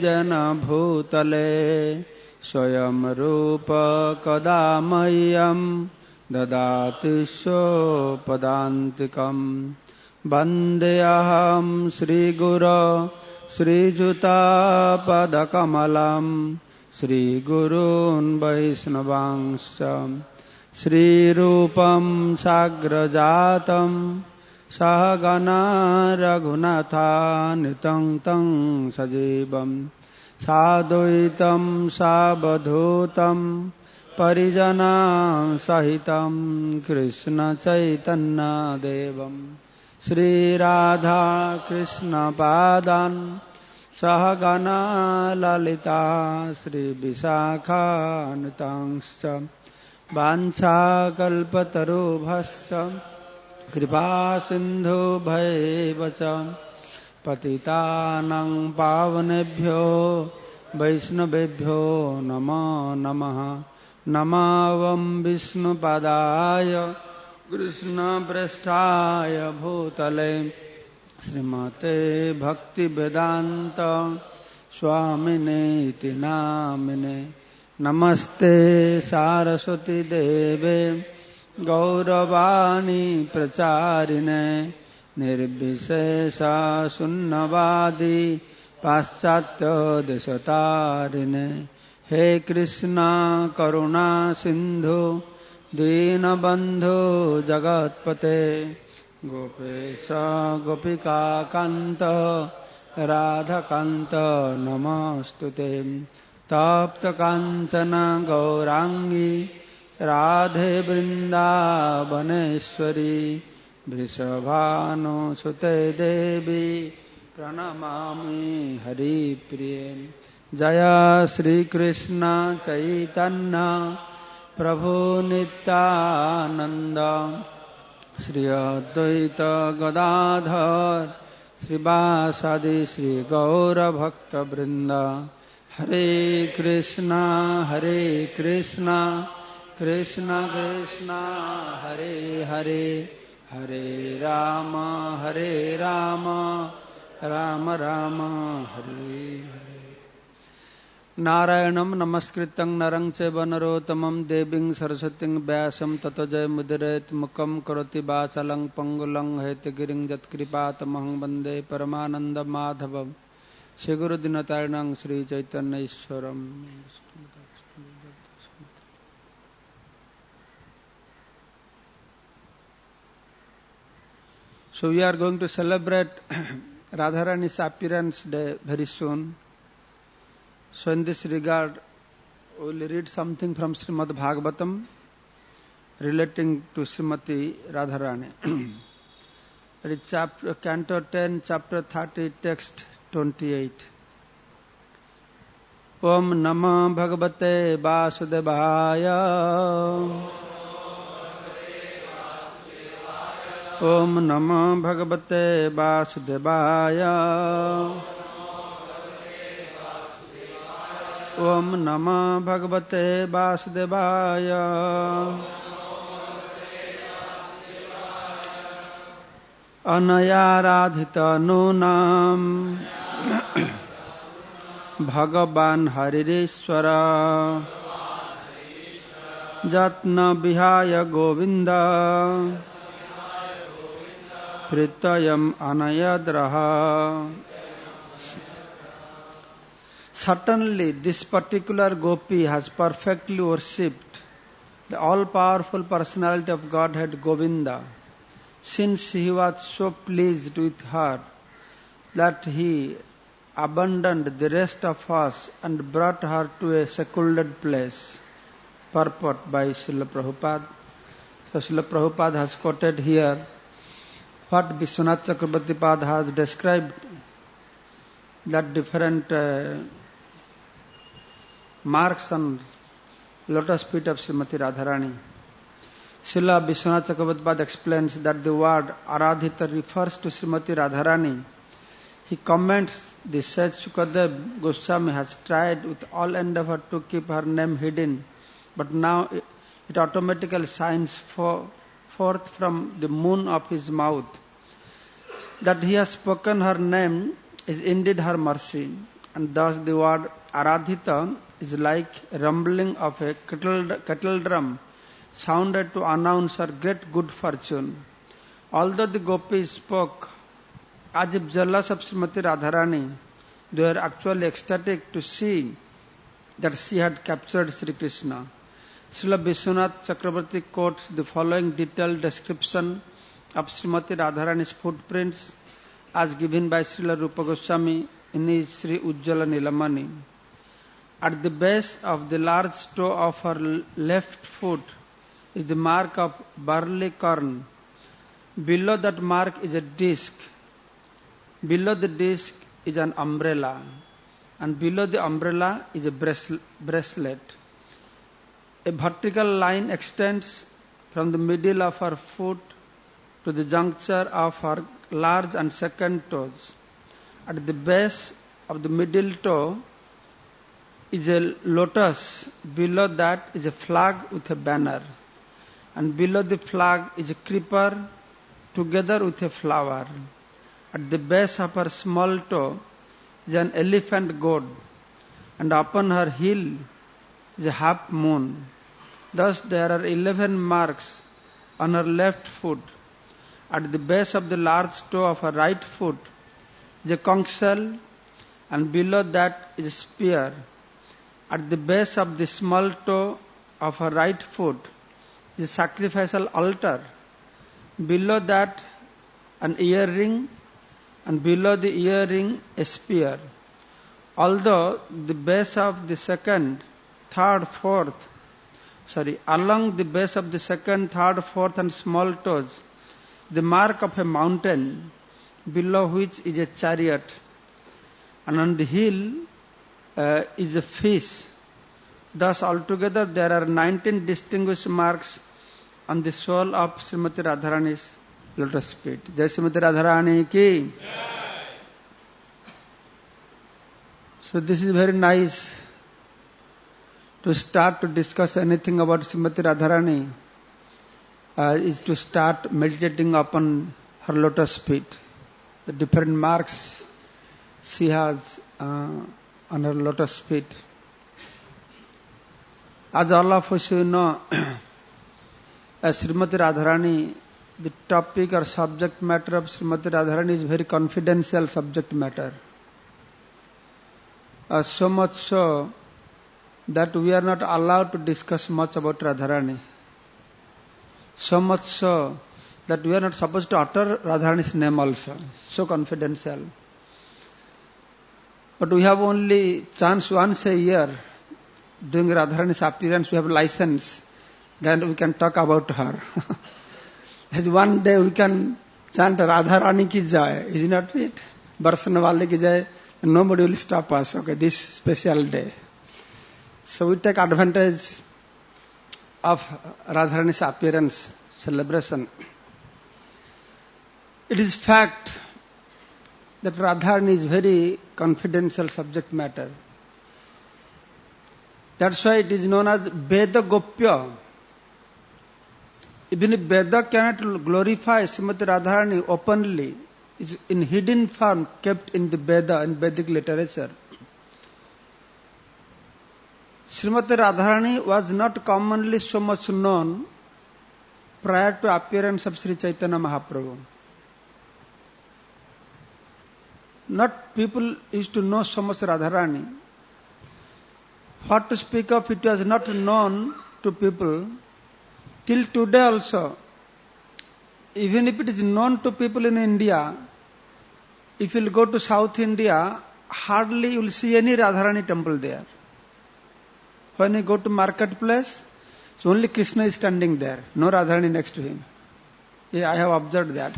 जन भूतले स्वयं रूप कदा मह्यं ददाति स्वपदान्तिकम् वन्देऽहं श्रीगुरो श्रीयुतापदकमलं श्रीगुरून् वैष्णवांश्च श्रीरूपं साग्रजातं सहगणा रघुनाथान्वितं तं सजीवं साद्वैतं सावधूतं परिजनां सहितं कृष्ण चैतन्य देवं श्रीराधा कृष्ण पादान् सहगणा ललिता श्रीविशाखान्वितांश्च वाञ्छाकल्पतरुभ्यश्च कृपा सिन्धुभ्यैव च पतितानां पावनेभ्यो वैष्णवेभ्यो नमो नमः। नमावं विष्णुपादाय कृष्णप्रेष्ठाय भूतले श्रीमते भक्तिवेदान्त स्वामिनेति नामिने। नमस्ते सारस्वती देवे गौरवाणी प्रचारिणे निर्विशेष शून्यवादी पाश्चात्य देशतारिणे। हे कृष्णा करुणा सिंधु दीनबंधु जगत्पते गोपेश गोपिका कांत राधाकांत नमस्तुते। तप्त कांचन गौरांगी राधे वृंदावनेश्वरी वृषभानुसुते देवी प्रणमामि हरिप्रिये। जय श्री कृष्ण चैतन्य प्रभु नित्यानंद श्री अद्वैत गदाधर श्रीवासादि श्री गौर भक्त वृंद। हरे कृष्णा कृष्ण कृष्ण हरे हरे हरे राम राम राम हरे हरे। नारायणं नमस्कृतं नरं चैव नरोत्तमं देवीं सरस्वतीं व्यासं ततो जयमुदीरयेत्। मुखं करोति वाचालं पंगुलं हैतगिरिं यत्कृपातमहं वन्दे परमानन्दमाधवं श्रीगुरुदीनतारिणं श्रीचैतन्यईश्वरम्। So we are going to celebrate Radharani's appearance day very soon. So in this regard, we will read something from Srimad Bhagavatam relating to Srimati Radharani. It is Canto 10, Chapter 30, Text 28. Om Namo Bhagavate Vasudevaya. Om Namo Bhagavate Vasudevaya. Om Namo Bhagavate Vasudevaya. Anaya Radhita Nunam Bhagavan Haririshwara Jatna Vihaya Govinda Pritayam Anayadraha. Certainly this particular gopi has perfectly worshipped the all-powerful personality of Godhead Govinda, since he was so pleased with her that he abandoned the rest of us and brought her to a secluded place. Purport by Srila Prabhupada. So Srila Prabhupada has quoted here what Vishwanath Chakrabarti Pad has described, that different marks on lotus feet of Srimati Radharani. Srila Vishwanath Chakrabarti Pad explains that the word Aradhita refers to Srimati Radharani. He comments the sage Shukadev Goswami has tried with all endeavor to keep her name hidden, but now it automatically shines forth from the moon of his mouth. That he has spoken her name is indeed her mercy. and thus the word Aradhita is like rumbling of a kettle drum sounded to announce her great good fortune. Although the gopis spoke as if jealous of Srimati Radharani, they were actually ecstatic to see that she had captured Sri Krishna. Srila Vishwanath Chakravarti quotes the following detailed description of Srimati Radharani's footprints as given by Srila Rupa Goswami in his Sri Ujjala Nilamani. At the base of the large toe of her left foot is the mark of barley corn. Below that mark is a disc. Below the disc is an umbrella. And below the umbrella is a bracelet. A vertical line extends from the middle of her foot to the juncture of her large and second toes. At the base of the middle toe is a lotus. Below that is a flag with a banner. And below the flag is a creeper together with a flower. At the base of her small toe is an elephant goad. And upon her heel is a half moon. Thus there are 11 marks on her left foot. At the base of the large toe of her right foot is a conch shell, and below that is a spear. At the base of the small toe of her right foot is a sacrificial altar. Below that an earring, and below the earring a spear. Although the base of the along the base of the second, third, fourth and small toes, the mark of a mountain, below which is a chariot, and on the heel is a fish. Thus altogether there are 19 distinguished marks on the sole of Srimati Radharani's lotus feet. Jai Srimati Radharani ki. So this is very nice to start to discuss anything about Srimati Radharani. Is to start meditating upon her lotus feet, the different marks she has on her lotus feet. As all of us know, as Srimati Radharani, the topic or subject matter of Srimati Radharani is very confidential subject matter. So much so that we are not allowed to discuss much about Radharani. So much so that we are not supposed to utter Radharani's name also. So confidential. But we have only chance once a year during Radharani's appearance, we have license. Then we can talk about her. As one day we can chant Radharani ki jai, is not it? Barsana wale ki jai, nobody will stop us. Okay, this special day. So we take advantage of Radharani's appearance, celebration. It is fact that Radharani is very confidential subject matter. That's why it is known as Veda Gopya. Even if Veda cannot glorify Srimati Radharani openly, it's in hidden form kept in the Veda and Vedic literature. Srimati Radharani was not commonly so much known prior to appearance of Sri Chaitanya Mahaprabhu. Not people used to know so much Radharani. What to speak of, it was not known to people till today also. Even if it is known to people in India, if you will go to South India, hardly you will see any Radharani temple there. When you go to marketplace, so only Krishna is standing there, no Radharani next to him. Yeah, I have observed that.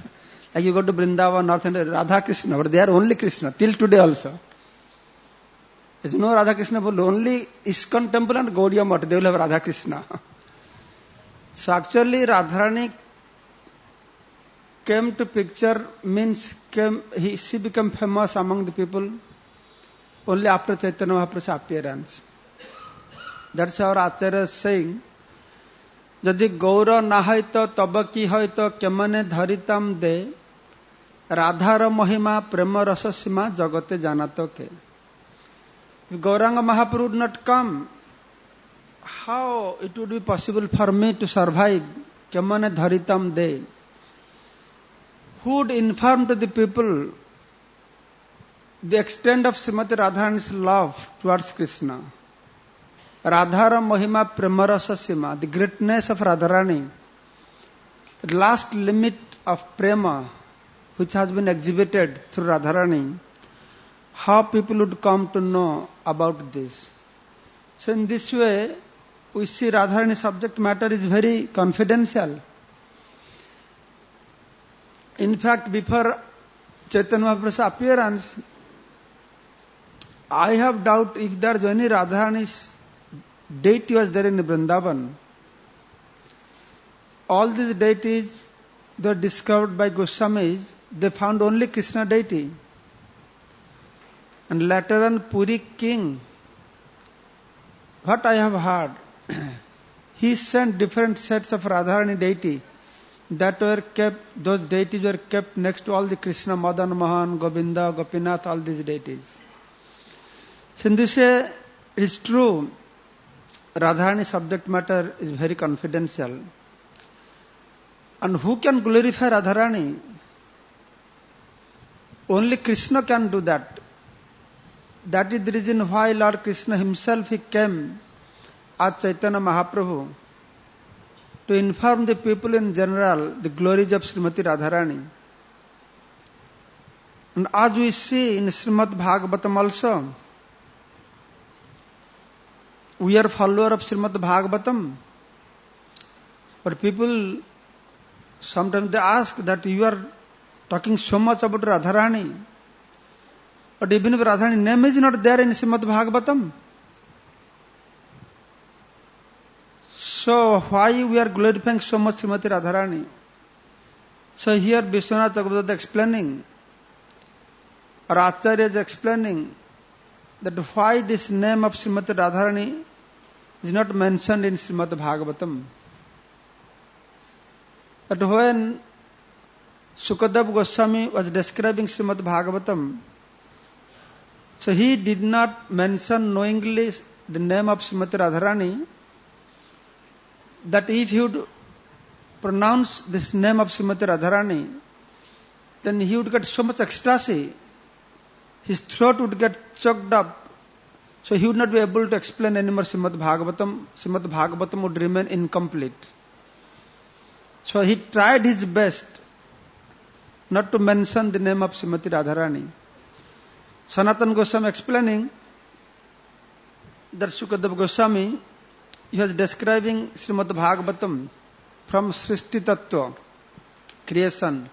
Like you go to Vrindavan, North India, Radha Krishna, but there only Krishna, till today also. There is no Radha Krishna, but only ISKCON temple and Gaudiya Math, they will have Radha Krishna. So actually Radharani came to picture, means she became famous among the people only after Chaitanya Mahaprabhu's appearance. That's our Acharya is saying, Jadi Gaura nahaito tabaki hoito kemane dharitam de Radhara Mahima Prema Rasa Sima Jagate Janato ke. If Gauranga Mahaprabhu would not come, how it would be possible for me to survive? Kamane dharitam de. Who would inform to the people the extent of Srimati Radharani's love towards Krishna? Radhara Mahima Premarasa Sima, the greatness of Radharani, the last limit of prema which has been exhibited through Radharani, how people would come to know about this. So in this way, we see Radharani subject matter is very confidential. In fact, before Chaitanya Mahaprabhu's appearance, I have doubt if there is any Radharani's deity was there in Vrindavan. All these deities, they were discovered by Goswamis. They found only Krishna deity. And later on, Puri king, what I have heard, he sent different sets of Radharani deity that were kept, those deities were kept next to all the Krishna, Madan Mohan, Govinda, Gopinath, all these deities. So in this way, it is true, Radharani subject matter is very confidential. And who can glorify Radharani? Only Krishna can do that. That is the reason why Lord Krishna himself, he came as Chaitanya Mahaprabhu to inform the people in general the glories of Srimati Radharani. And as we see in Srimad Bhagavatam also, we are follower of Srimad Bhagavatam. But people, sometimes they ask that you are talking so much about Radharani. But even if Radharani name is not there in Srimad Bhagavatam, so why we are glorifying so much Srimati Radharani? So here Vishwanath Chakravarti explaining, or Acharya is explaining, that why this name of Srimati Radharani is not mentioned in Srimad Bhagavatam. But when Sukadeva Goswami was describing Srimad Bhagavatam, so he did not mention knowingly the name of Srimati Radharani, that if he would pronounce this name of Srimati Radharani, then he would get so much ecstasy, his throat would get choked up, so he would not be able to explain anymore Srimad Bhagavatam. Srimad Bhagavatam would remain incomplete. So he tried his best not to mention the name of Srimati Radharani. Sanatana Goswami explaining that Sukadeva Goswami, he was describing Srimad Bhagavatam from Srishti Tattva, creation.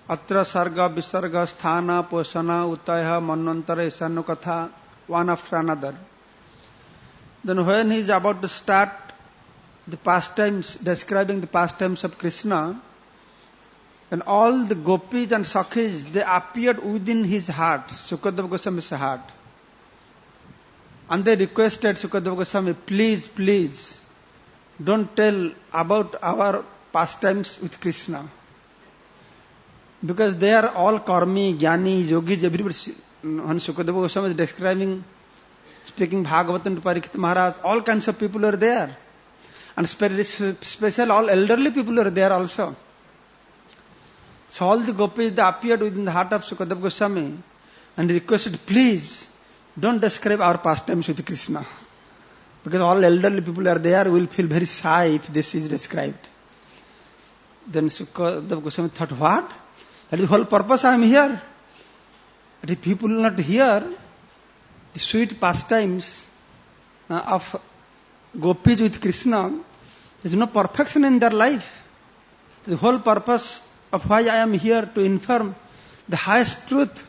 Atra Sarga, Visarga, Sthana, Posana, Utaya, Manvantara, Isanu Katha, one after another. Then when he is about to start the pastimes, describing the pastimes of Krishna, and all the gopis and sakhis, they appeared within his heart, Sukadeva Goswami's heart. And they requested Sukadeva Goswami, please, please, don't tell about our pastimes with Krishna. Because they are all karmi, jnani, yogis, everybody. When Sukadeva Goswami is describing, speaking Bhagavatam to Parikshit Maharaj, all kinds of people are there. And special all elderly people are there also. So all the gopis, they appeared within the heart of Sukadeva Goswami and requested, please, don't describe our pastimes with Krishna. Because all elderly people are there, we will feel very shy if this is described. Then Sukadeva Goswami thought, what? That is the whole purpose I am here. But if people will not hear the sweet pastimes of gopis with Krishna, there is no perfection in their life. The whole purpose of why I am here to inform the highest truth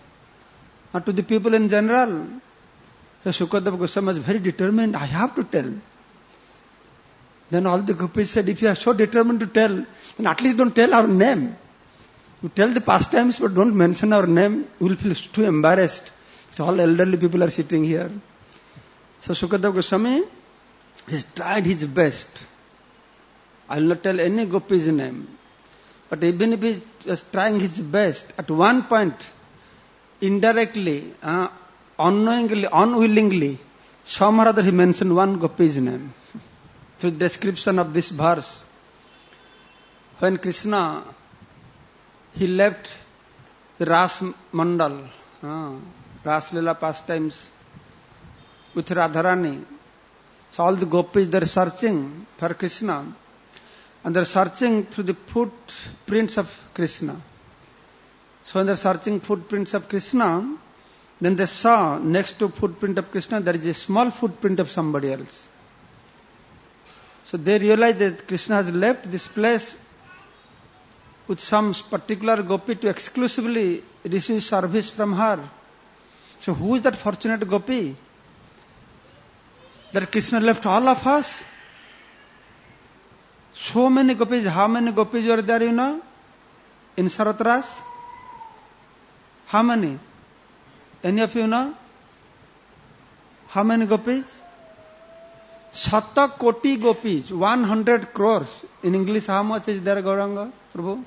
to the people in general. So Sukadeva Goswami was very determined, I have to tell. Then all the gopis said, if you are so determined to tell, then at least don't tell our name. You tell the pastimes, but don't mention our name. We will feel too embarrassed. So all elderly people are sitting here. So Sukadeva Goswami has tried his best. I will not tell any gopi's name. But even if he was trying his best, at one point, indirectly, unknowingly, unwillingly, somehow or other he mentioned one Gopi's name. Through the description of this verse, when Krishna, he left the Ras Mandal, Ras Leela pastimes with Radharani. So all the gopis, they are searching for Krishna. And they are searching through the footprints of Krishna. So when they are searching footprints of Krishna, then they saw next to footprint of Krishna, there is a small footprint of somebody else. So they realized that Krishna has left this place with some particular gopi to exclusively receive service from her. So who is that fortunate gopi? That Krishna left all of us? So many gopis. How many gopis were there, you know? In Saratras? How many? Any of you know? How many gopis? Shata koti gopis. 100 crores. In English, how much is there, Gauranga Prabhu?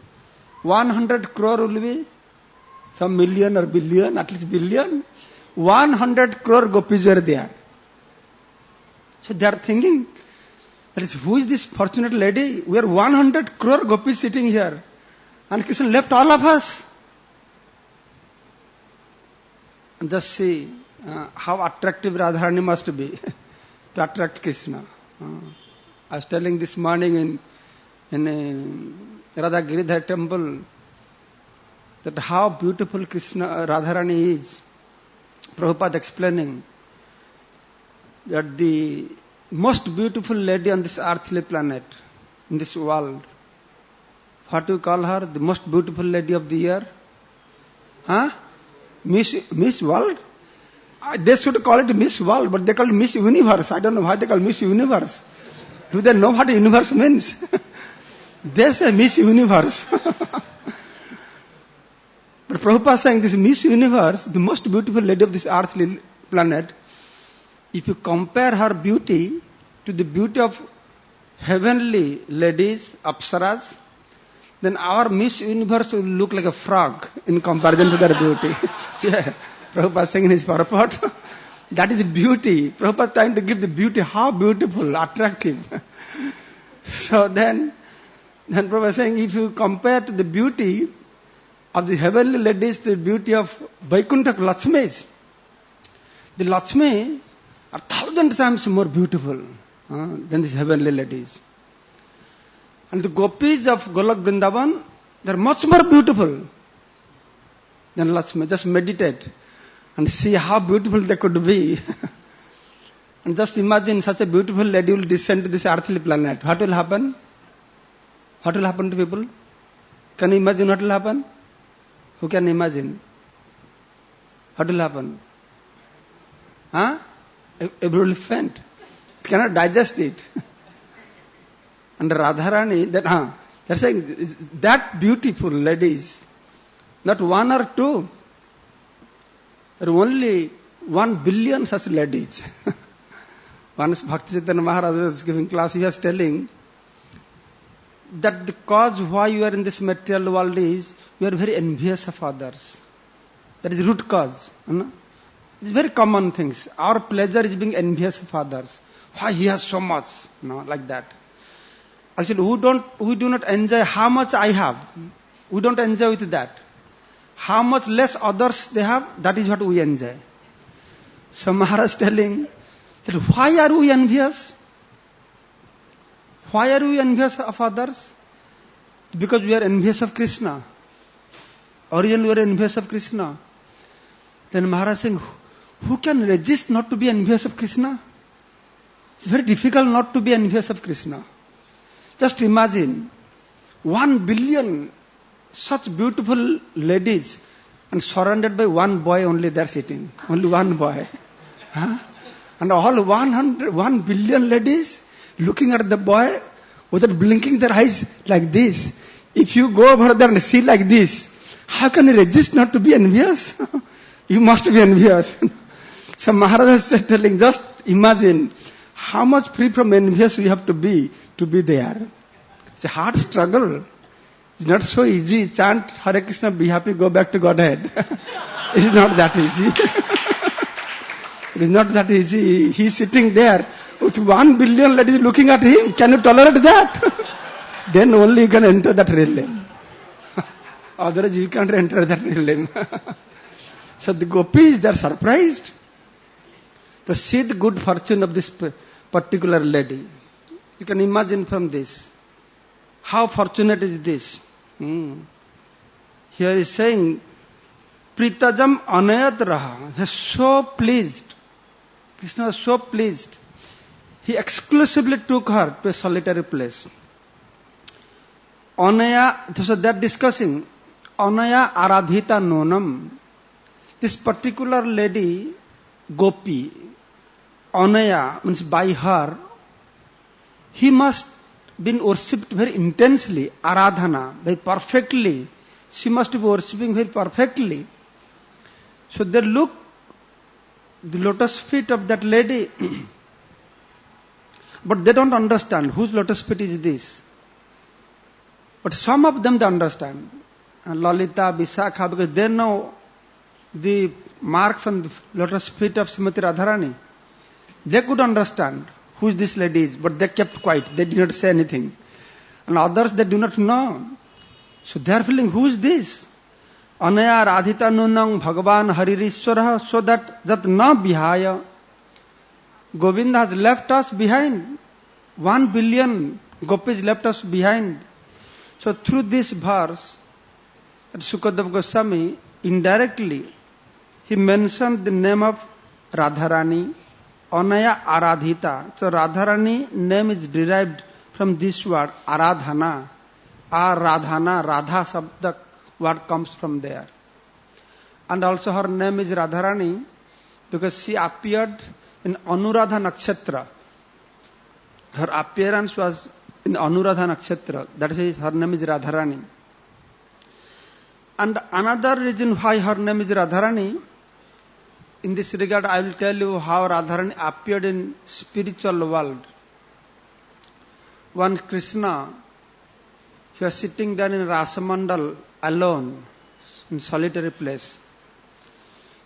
100 crore will be some million or billion, at least billion. 100 crore gopis were there. So they are thinking, that is, who is this fortunate lady? We are 100 crore gopis sitting here. And Krishna left all of us. And just see how attractive Radharani must be to attract Krishna. I was telling this morning in Radha Giridhar temple that how beautiful Radharani is. Prabhupada explaining that the most beautiful lady on this earthly planet, in this world, what do you call her? The most beautiful lady of the year? Miss World? They should call it Miss World, but they call it Miss Universe. I don't know why they call it Miss Universe. Do they know what universe means? They say Miss Universe. But Prabhupada is saying this Miss Universe, the most beautiful lady of this earthly planet, if you compare her beauty to the beauty of heavenly ladies, apsaras, then our Miss Universe will look like a frog in comparison to their beauty. Yeah, Prabhupada saying in his purport, that is beauty. Prabhupada trying to give the beauty, how beautiful, attractive. So then Prabhupada saying, if you compare to the beauty of the heavenly ladies to the beauty of Vaikuntha Lakshmis, the Lakshmis are 1,000 times more beautiful than these heavenly ladies. And the gopis of Golok Vrindavan, they are much more beautiful than Lakshmi. Just meditate and see how beautiful they could be. And just imagine such a beautiful lady will descend to this earthly planet. What will happen? What will happen to people? Can you imagine what will happen? Who can imagine? What will happen? Everyone will faint. Cannot digest it. And Radharani, they're saying that beautiful ladies, not one or two, there are only 1 billion such ladies. Once Bhaktivedanta Maharaj was giving class, he was telling that the cause why you are in this material world is you are very envious of others. That is the root cause. It's very common things. Our pleasure is being envious of others. Why he has so much? Like that. Actually, we do not enjoy how much I have. We don't enjoy with that. How much less others they have, that is what we enjoy. So Maharaj telling that why are we envious? Why are we envious of others? Because we are envious of Krishna. Originally we are envious of Krishna. Then Maharaj saying, who can resist not to be envious of Krishna? It's very difficult not to be envious of Krishna. Just imagine 1 billion such beautiful ladies and surrounded by one boy only there sitting. Only one boy. And all 1 billion ladies looking at the boy without blinking their eyes like this. If you go over there and see like this, how can you resist not to be envious? You must be envious. So Maharaj is telling, just imagine how much free from envious we have to be there. It's a hard struggle. It's not so easy. Chant Hare Krishna, be happy, go back to Godhead. It's not that easy. It is not that easy. He is sitting there with 1 billion ladies looking at him. Can you tolerate that? Then only you can enter that realm. Otherwise you can't enter that realm. So the gopis, they are surprised to see the good fortune of this particular lady. You can imagine from this. How fortunate is this? Here is saying, Pritajam anayat raha. He is so pleased. Krishna was so pleased. He exclusively took her to a solitary place. Anaya, so they are discussing, Anaya aradhita nonam. This particular lady, Gopi, Anaya, means by her, he must been worshipped very intensely, aradhana, very perfectly. She must be worshipping very perfectly. So they look the lotus feet of that lady, but they don't understand whose lotus feet is this. But some of them they understand. And Lalita, Visakha, because they know the marks on the lotus feet of Srimati Radharani. They could understand who this lady is, but they kept quiet. They did not say anything. And others, they do not know. So they are feeling, who is this? Anaya radhita nunang bhagavan haririshwara, so that na bihaya. Govinda has left us behind. 1 billion gopis left us behind. So through this verse, that Sukadeva Goswami, indirectly, he mentioned the name of Radharani, Anaya Aradhita. So Radharani name is derived from this word, Aradhana. Aradhana, Radha Sabda word comes from there. And also her name is Radharani because she appeared in Anuradha Nakshatra. Her appearance was in Anuradha Nakshatra. That is, her name is Radharani. And another reason why her name is Radharani, in this regard I will tell you how Radharani appeared in spiritual world. One Krishna, he was sitting there in Rasamandal alone, in solitary place.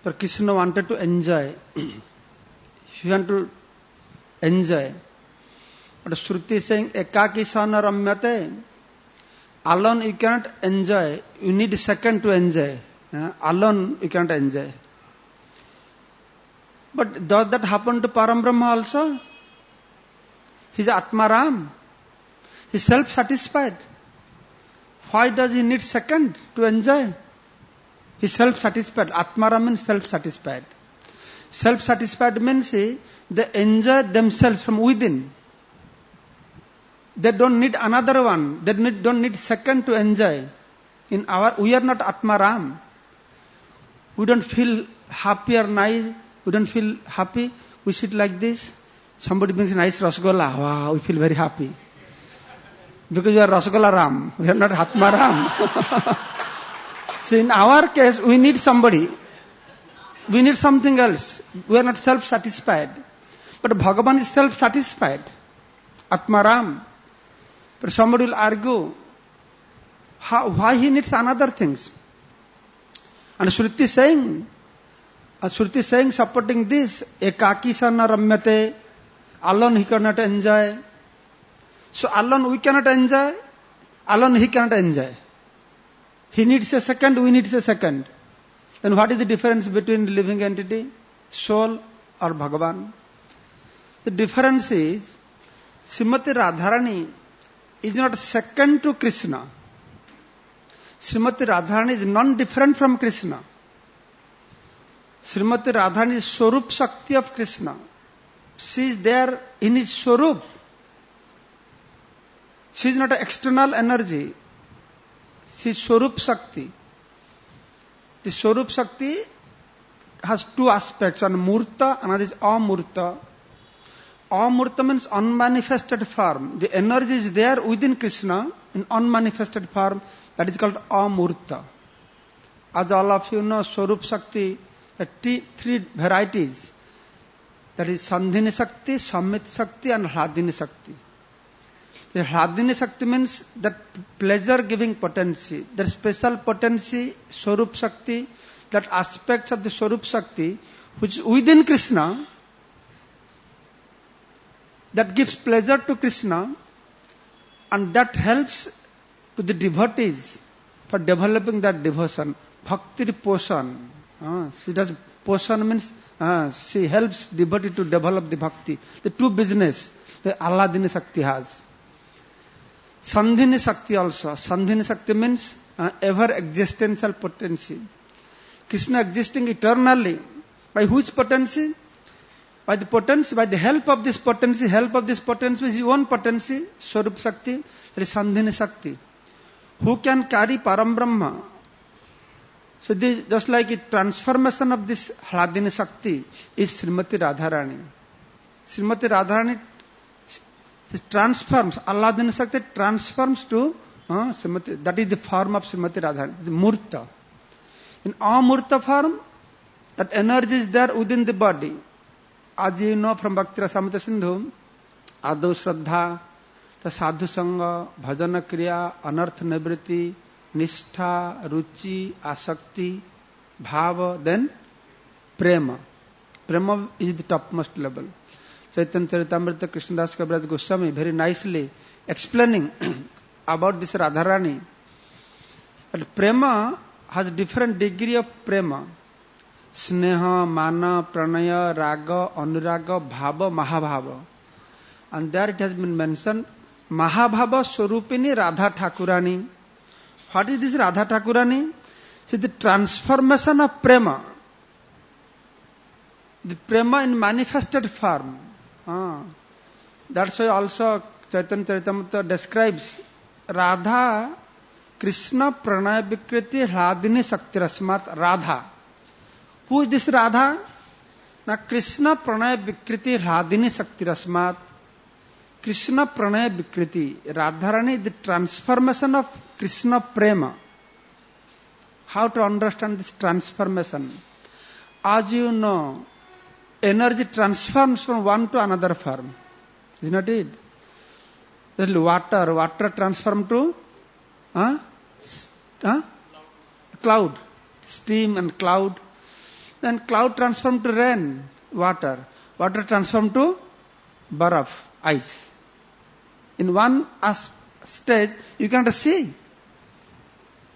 But Krishna wanted to enjoy. He wanted to enjoy. But Shruti is saying, Ekaki sana ramyate. Alone you cannot enjoy. You need a second to enjoy. Alone you cannot enjoy. But does that happen to Param Brahma also? He is Atmaram. He is self-satisfied. Why does he need second to enjoy? He is self-satisfied. Atmaram means self-satisfied. Self-satisfied means they enjoy themselves from within. They don't need another one. They don't need second to enjoy. We are not Atmaram. We don't feel happy or nice. We don't feel happy. We sit like this. Somebody brings a nice Rasgulla. Wow, we feel very happy. Because we are Rasgulla Ram. We are not Atmaram. So in our case, we need somebody. We need something else. We are not self-satisfied. But Bhagavan is self-satisfied. Atmaram. But somebody will argue, why he needs another things? And Shruti is saying supporting this, ekaki sana ramyate, alone he cannot enjoy. So alone we cannot enjoy, alone he cannot enjoy. He needs a second, we need a second. Then what is the difference between the living entity, soul or Bhagavan? The difference is, Srimati Radharani is not second to Krishna. Srimati Radharani is non-different from Krishna. Srimati Radharani is Swarup Shakti of Krishna. She is there in his Swarup. She is not an external energy. She is Swarup Shakti. The Swarup Shakti has two aspects, one Murta, another is Amurta. Amurta means unmanifested form. The energy is there within Krishna in unmanifested form. That is called Amurta. As all of you know, Swarup Shakti, three varieties. That is Sandhini Shakti, Samit Shakti and Hladini Shakti. The Hladini Shakti means that pleasure-giving potency. That special potency, Swarup Shakti, that aspects of the Swarup Shakti, which is within Krishna, that gives pleasure to Krishna, and that helps to the devotees for developing that devotion. Bhakti poshan. She does poshan means she helps devotee to develop the bhakti. The two business the Alladini Shakti has. Sandhini Shakti also. Sandhini Shakti means ever existential potency. Krishna existing eternally. By which potency? By the potency, by the help of this potency is his own potency, Swarup Shakti, that is Sandhini Shakti. Who can carry Param Brahma? So this, just like a transformation of this Hladini Shakti is Srimati Radharani. Srimati Radharani transforms, Alladini Shakti transforms to Srimati, that is the form of Srimati Radharani, the Murta. In Amurta form, that energy is there within the body. As you know from Bhakti Rasamrita Sindhu, Adu Shraddha, the Sadhu Sangha, Bhajana Kriya, Anartha Nivriti, Nishtha, Ruchi, Asakti, Bhava, then Prema. Prema is the topmost level. Chaitanya Charitamrita Krishnadas Kaviraj Goswami very nicely explaining about this Radharani. But Prema has different degree of Prema. Sneha, Mana, Pranaya, Raga, Anuraga, Bhava, Mahabhava. And there it has been mentioned, Mahabhava Swarupini Radha Thakurani. What is this Radha Thakurani? See, the transformation of Prema. The Prema in manifested form. That's why also Chaitanya Charitamrita describes Radha, Krishna, Pranaya Vikriti, Hladini Shaktirasmat, Radha. Who is this Radha? Now Krishna Pranaya Vikriti Hladini Shaktirasmat. Krishna Pranaya Vikriti. Radharani, the transformation of Krishna Prema. How to understand this transformation? As you know, energy transforms from one to another form. Is not it? Water transform to cloud. Steam and cloud. Then cloud transform to rain, water. Water transform to baraf, ice. In one stage, you cannot see.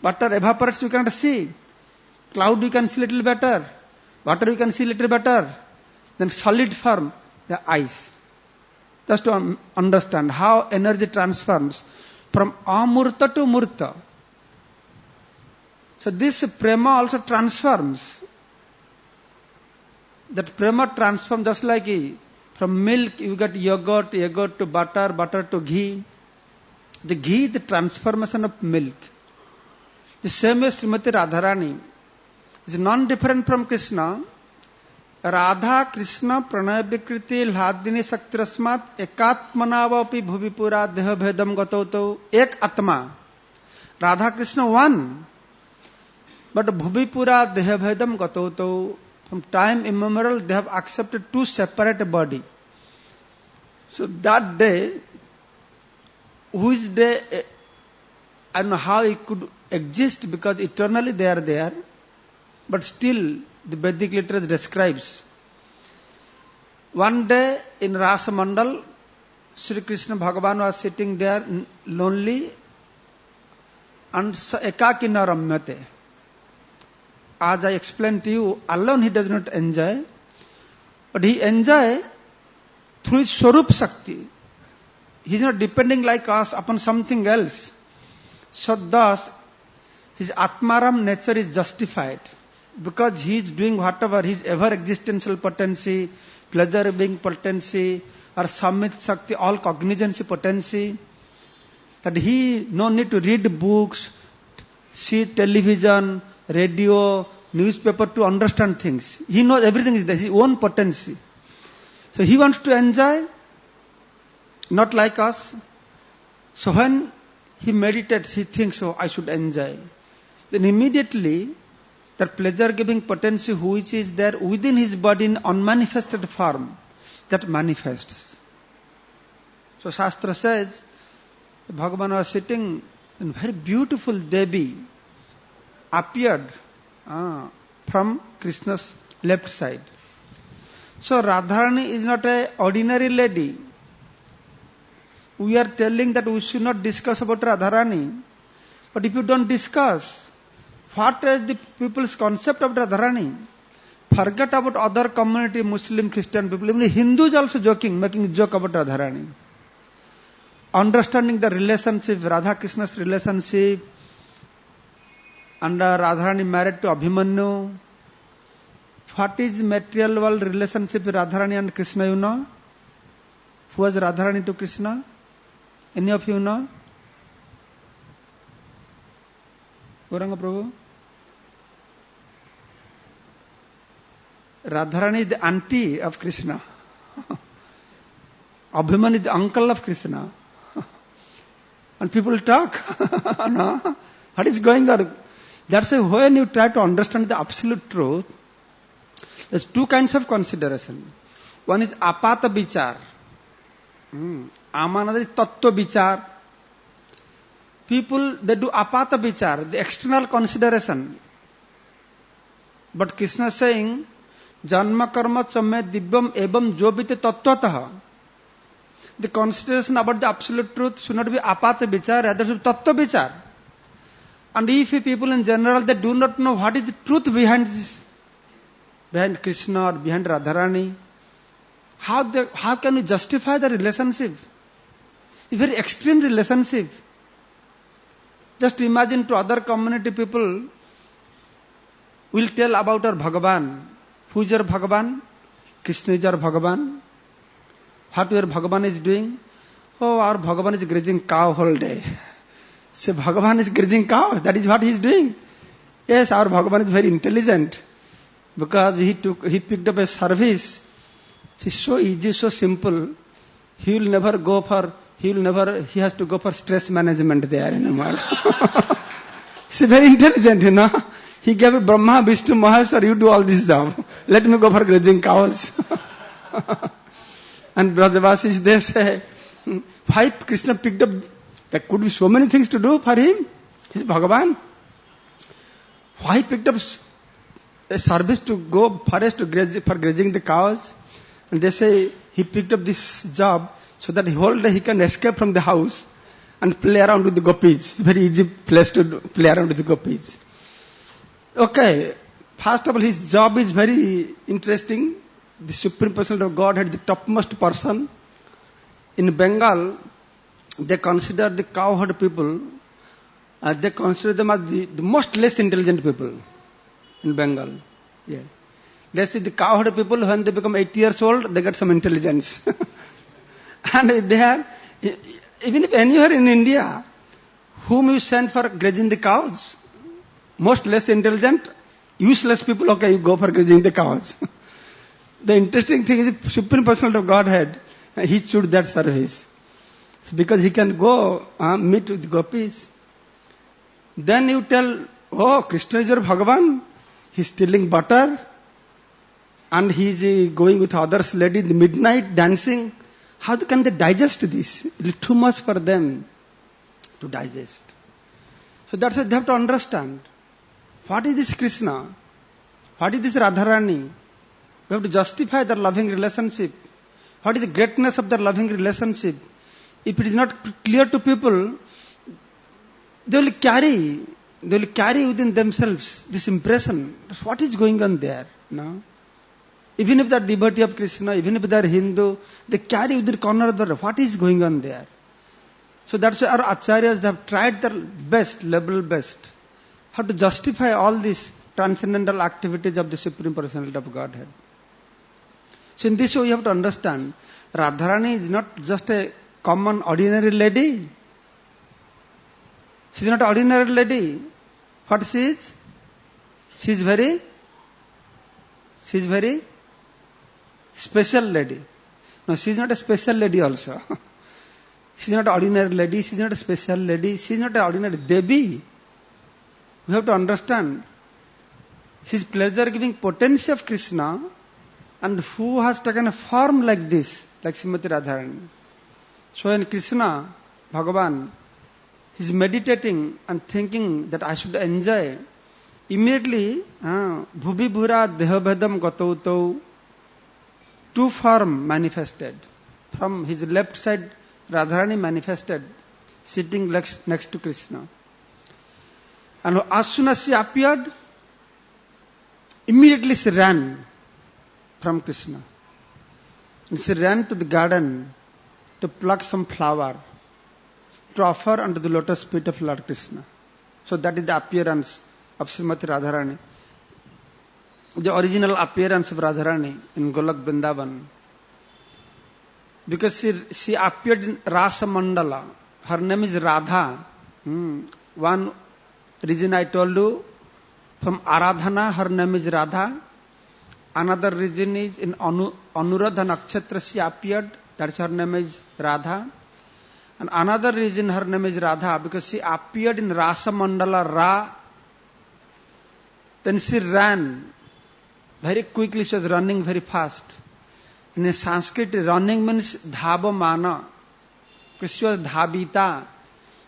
Water evaporates, you cannot see. Cloud you can see little better. Water you can see little better. Then solid form, the ice. Just to understand how energy transforms from amurta to murta. So this prema also transforms. That prema transforms just like from milk you get yogurt to butter, butter to ghee. The ghee, the transformation of milk. The same way Srimati Radharani is non-different from Krishna. Radha, Krishna, Pranaya Vikriti, Hladini Shaktirasmat, Ekatmanavapi Bhuvipura Deha Bhedam Gatauto, Ek Atma. Radha, Krishna, one. But Bhuvipura Deha Bhedam Gatauto, from time immemorial, they have accepted two separate bodies. So that day, which day, I don't know how it could exist because eternally they are there, but still the Vedic literature describes. One day in Rasa Mandal, Sri Krishna Bhagavan was sitting there lonely and ekakina ramyate. As I explained to you, alone he does not enjoy, but he enjoys through his Swarup Shakti. He is not depending like us upon something else. So thus, his Atmaram nature is justified. Because he is doing whatever, his ever existential potency, pleasure being potency, or Samit Shakti, all cognizency potency, that he no need to read books, see television, radio, newspaper to understand things. He knows everything is there, his own potency. So he wants to enjoy, not like us. So when he meditates, he thinks, oh, I should enjoy. Then immediately, that pleasure-giving potency which is there within his body in unmanifested form, that manifests. So Shastra says, Bhagavan was sitting, and very beautiful Devi appeared from Krishna's left side. So Radharani is not an ordinary lady. We are telling that we should not discuss about Radharani. But if you don't discuss, what is the people's concept of Radharani? Forget about other community, Muslim, Christian people. Even Hindus also joking, making joke about Radharani. Understanding the relationship, Radha Krishna's relationship, and Radharani married to Abhimanyu. What is material world relationship with Radharani and Krishna, you know? Who was Radharani to Krishna? Any of you know? Gauranga Prabhu? Radharani is the auntie of Krishna. Abhimanyu is the uncle of Krishna. And people talk. No? What is going on? That's why when you try to understand the absolute truth, there's two kinds of consideration. One is apata vichar. Another is tattva vichar. People, they do apata vichar, the external consideration. But Krishna is saying, Janma karma chamme divyam evam jobite tattvataha. The consideration about the absolute truth should not be apata vichar, rather should be tattva vichar. And if people in general, they do not know what is the truth behind this, behind Krishna or behind Radharani, how can we justify the relationship? A very extreme relationship. Just imagine to other community people, will tell about our Bhagavan. Who is your Bhagavan? Krishna is our Bhagavan. What your Bhagavan is doing? Oh, our Bhagavan is grazing cow whole day. So Bhagavan is grazing cow. That is what he is doing. Yes, our Bhagavan is very intelligent. Because he picked up a service. It's so easy, so simple. He has to go for stress management there anymore. He's very intelligent, you know. He gave Brahma, Vishnu, Maheshwar, you do all this job. Let me go for grazing cows. And Brajavasis, they say, why Krishna picked up, there could be so many things to do for him. He's Bhagavan. Why picked up a service to go forest to graze, for grazing the cows? And they say he picked up this job so that the whole day he can escape from the house and play around with the gopis. It's a very easy place to play around with the gopis. Okay, first of all, his job is very interesting. The Supreme Personality of Godhead, the topmost person. In Bengal, they consider the cowherd people, they consider them as the most less intelligent people in Bengal. Yeah. They say the cowherd people, when they become 8 years old, they get some intelligence. And they are, even if anywhere in India, whom you send for grazing the cows, most less intelligent, useless people, okay, you go for grazing the cows. The interesting thing is the Supreme Personality of Godhead, he chose that service. So because he can go meet with gopis. Then you tell, oh, Krishna is your Bhagavan, he's stealing butter, and he's going with others lady in the midnight dancing. How can they digest this? It's too much for them to digest. So that's why they have to understand. What is this Krishna? What is this Radharani? We have to justify their loving relationship. What is the greatness of their loving relationship? If it is not clear to people, they will carry within themselves this impression. What is going on there? No? Even if they are devotee of Krishna, even if they are Hindu, they carry within the corner of their what is going on there. So that's why our acharyas, they have tried their best, level best, how to justify all these transcendental activities of the Supreme Personality of Godhead. So in this way you have to understand, Radharani is not just a common ordinary lady. She is not an ordinary lady. What she is? She is very special lady. No, she is not a special lady also. She is not an ordinary lady. She is not a special lady. She is not an ordinary Devi. We have to understand. She is pleasure-giving potency of Krishna, and who has taken a form like this, like Srimati Radharani. So when Krishna, Bhagavan, is meditating and thinking that I should enjoy, immediately, bhubi bhura dehabhedam gatautau, two forms manifested. From his left side, Radharani manifested, sitting next to Krishna. And as soon as she appeared, immediately she ran from Krishna. And she ran to the garden to pluck some flower to offer under the lotus feet of Lord Krishna. So that is the appearance of Srimati Radharani. The original appearance of Radharani in Golok Vrindavan. Because she appeared in Rasa Mandala. Her name is Radha. One reason I told you, from Aradhana, her name is Radha. Another reason is in Anuradha Nakshatra she appeared. That's her name is Radha. And another reason her name is Radha, because she appeared in Rasa Mandala Ra. Then she ran very quickly. She was running very fast. In Sanskrit, running means dhabamana. Because she was dhabita.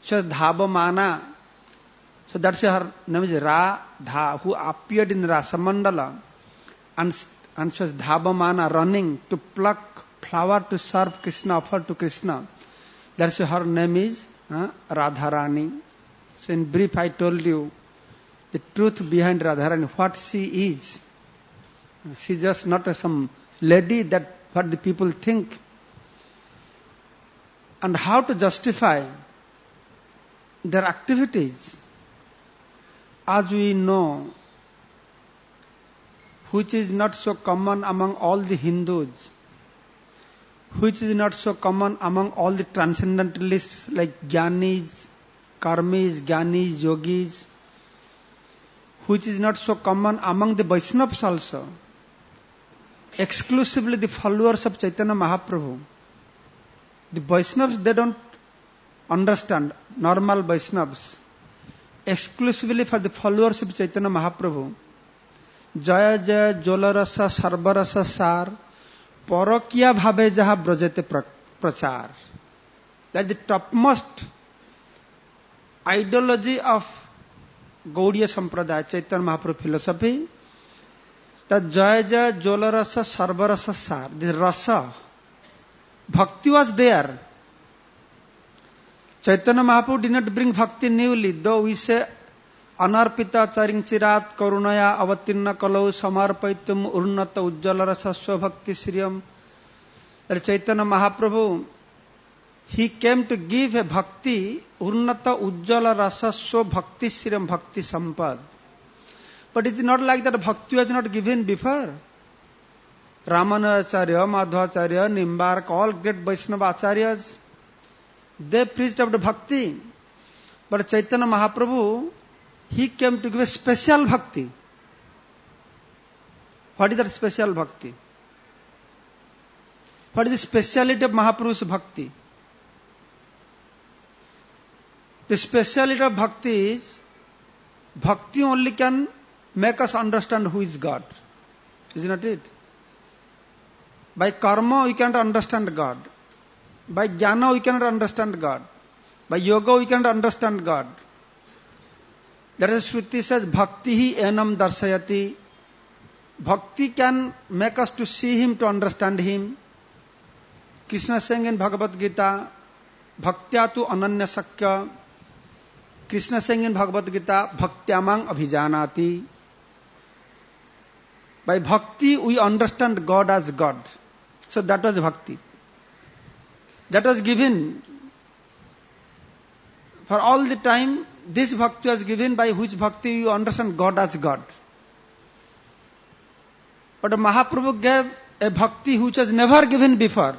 She was dhabamana. So that's her name is Radha, who appeared in Rasa Mandala. And she was dhabamana, running to pluck flower to serve Krishna, offer to Krishna. That's her name is Radharani. So in brief, I told you the truth behind Radharani, what she is. She's just not some lady that what the people think. And how to justify their activities. As we know, which is not so common among all the Hindus, which is not so common among all the transcendentalists like Jnanis, Karmis, Jnanis, Yogis, which is not so common among the Vaishnavas also. Exclusively the followers of Chaitanya Mahaprabhu. The Vaishnavas, they don't understand, normal Vaishnavas. Exclusively for the followers of Chaitanya Mahaprabhu. Jaya Jaya Jolarasa Sarbarasa Sar Parakiya Bhave Jaha Brajate Prachar. That is the topmost ideology of Gaudiya Sampradaya, Chaitanya Mahaprabhu philosophy. That Jaya Jaya Jolarasa Sarbarasa Sar, the rasa, bhakti was there. Chaitanya Mahaprabhu did not bring bhakti newly, though we say Anarpita Charing Chirat Karunaya Avatirna Kalau Samarpaitum Urnata Ujjala Rasa Swabhakti Sriyam. That Chaitanya Mahaprabhu, he came to give a bhakti, Urnata Ujjala Rasa Swabhakti Sriyam Bhakti Sampad. But it is not like that bhakti was not given before. Ramanacharya, Madhvacharya, Nimbark, all great Vaishnava Acharyas, they preached of the bhakti. But Chaitanya Mahaprabhu, he came to give a special bhakti. What is that special bhakti? What is the speciality of Mahaprabhu's bhakti? The speciality of bhakti is, bhakti only can make us understand who is God. Isn't that it? By karma we cannot understand God. By jnana we cannot understand God. By yoga we cannot understand God. That is, Shruti says, Bhakti hi enam darsayati. Bhakti can make us to see Him, to understand Him. Krishna saying in Bhagavad Gita, Bhaktya tu ananya sakya. Krishna saying in Bhagavad Gita, Bhaktyamang abhijanati. By bhakti we understand God as God. So that was bhakti. That was given. For all the time, this bhakti was given, by which bhakti you understand God as God. But Mahaprabhu gave a bhakti which was never given before.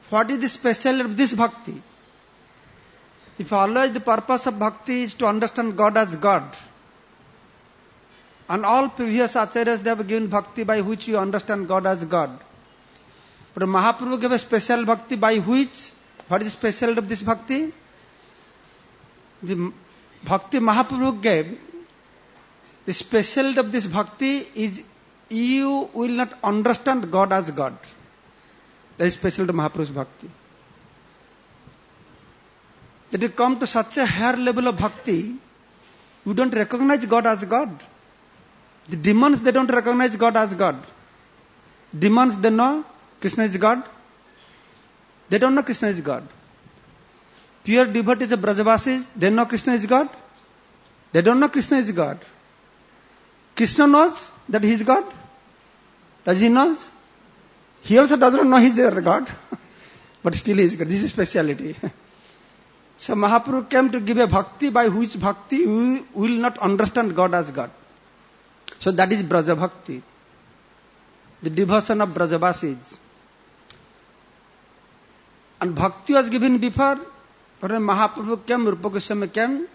What is the speciality of this bhakti? If always the purpose of bhakti is to understand God as God, and all previous acharyas, they have given bhakti by which you understand God as God. But Mahaprabhu gave a special bhakti by which, what is the speciality of this bhakti? The bhakti Mahaprabhu gave, the speciality of this bhakti is, you will not understand God as God. That is speciality of Mahaprabhu's bhakti. That you come to such a higher level of bhakti, you don't recognize God as God. The demons, they don't recognize God as God. Demons, they know Krishna is God. They don't know Krishna is God. Pure devotees of Brajavasis, they know Krishna is God. They don't know Krishna is God. Krishna knows that he is God. Does he know? He also does not know he is God. But still he is God. This is speciality. So Mahaprabhu came to give a bhakti by which bhakti we will not understand God as God. So that is Braja Bhakti. The devotion of Brajavasis. And bhakti was given before. But when Mahaprabhu came, Rupa Goswami came,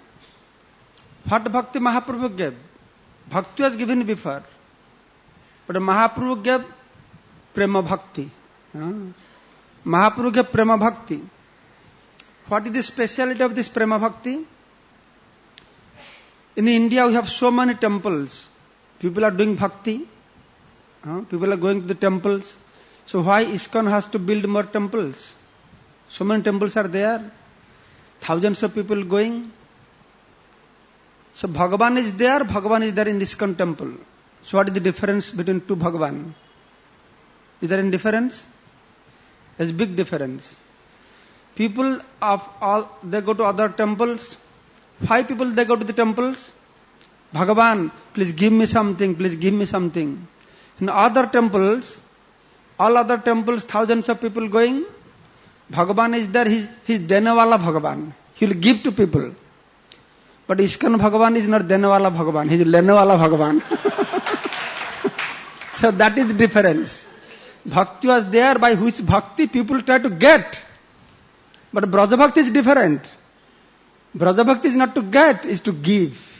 what bhakti Mahaprabhu gave? Bhakti was given before. But Mahaprabhu gave Prema Bhakti. Mahaprabhu gave Prema Bhakti. What is the speciality of this Prema Bhakti? In India we have so many temples. People are doing bhakti. People are going to the temples. So why ISKCON has to build more temples? So many temples are there. Thousands of people going. So Bhagavan is there in ISKCON temple. So what is the difference between two Bhagavan? Is there any difference? There's a big difference. People of all, they go to other temples. 5 people they go to the temples. Bhagavan, please give me something, please give me something. In other temples, all other temples, thousands of people going. Bhagavan is there, he's Denawala Bhagavan. He will give to people. But ISKCON Bhagavan is not Denawala Bhagavan, he is Lenawala Bhagavan. So that is the difference. Bhakti was there by which bhakti people try to get. But Braja Bhakti is different. Braja Bhakti is not to get, is to give.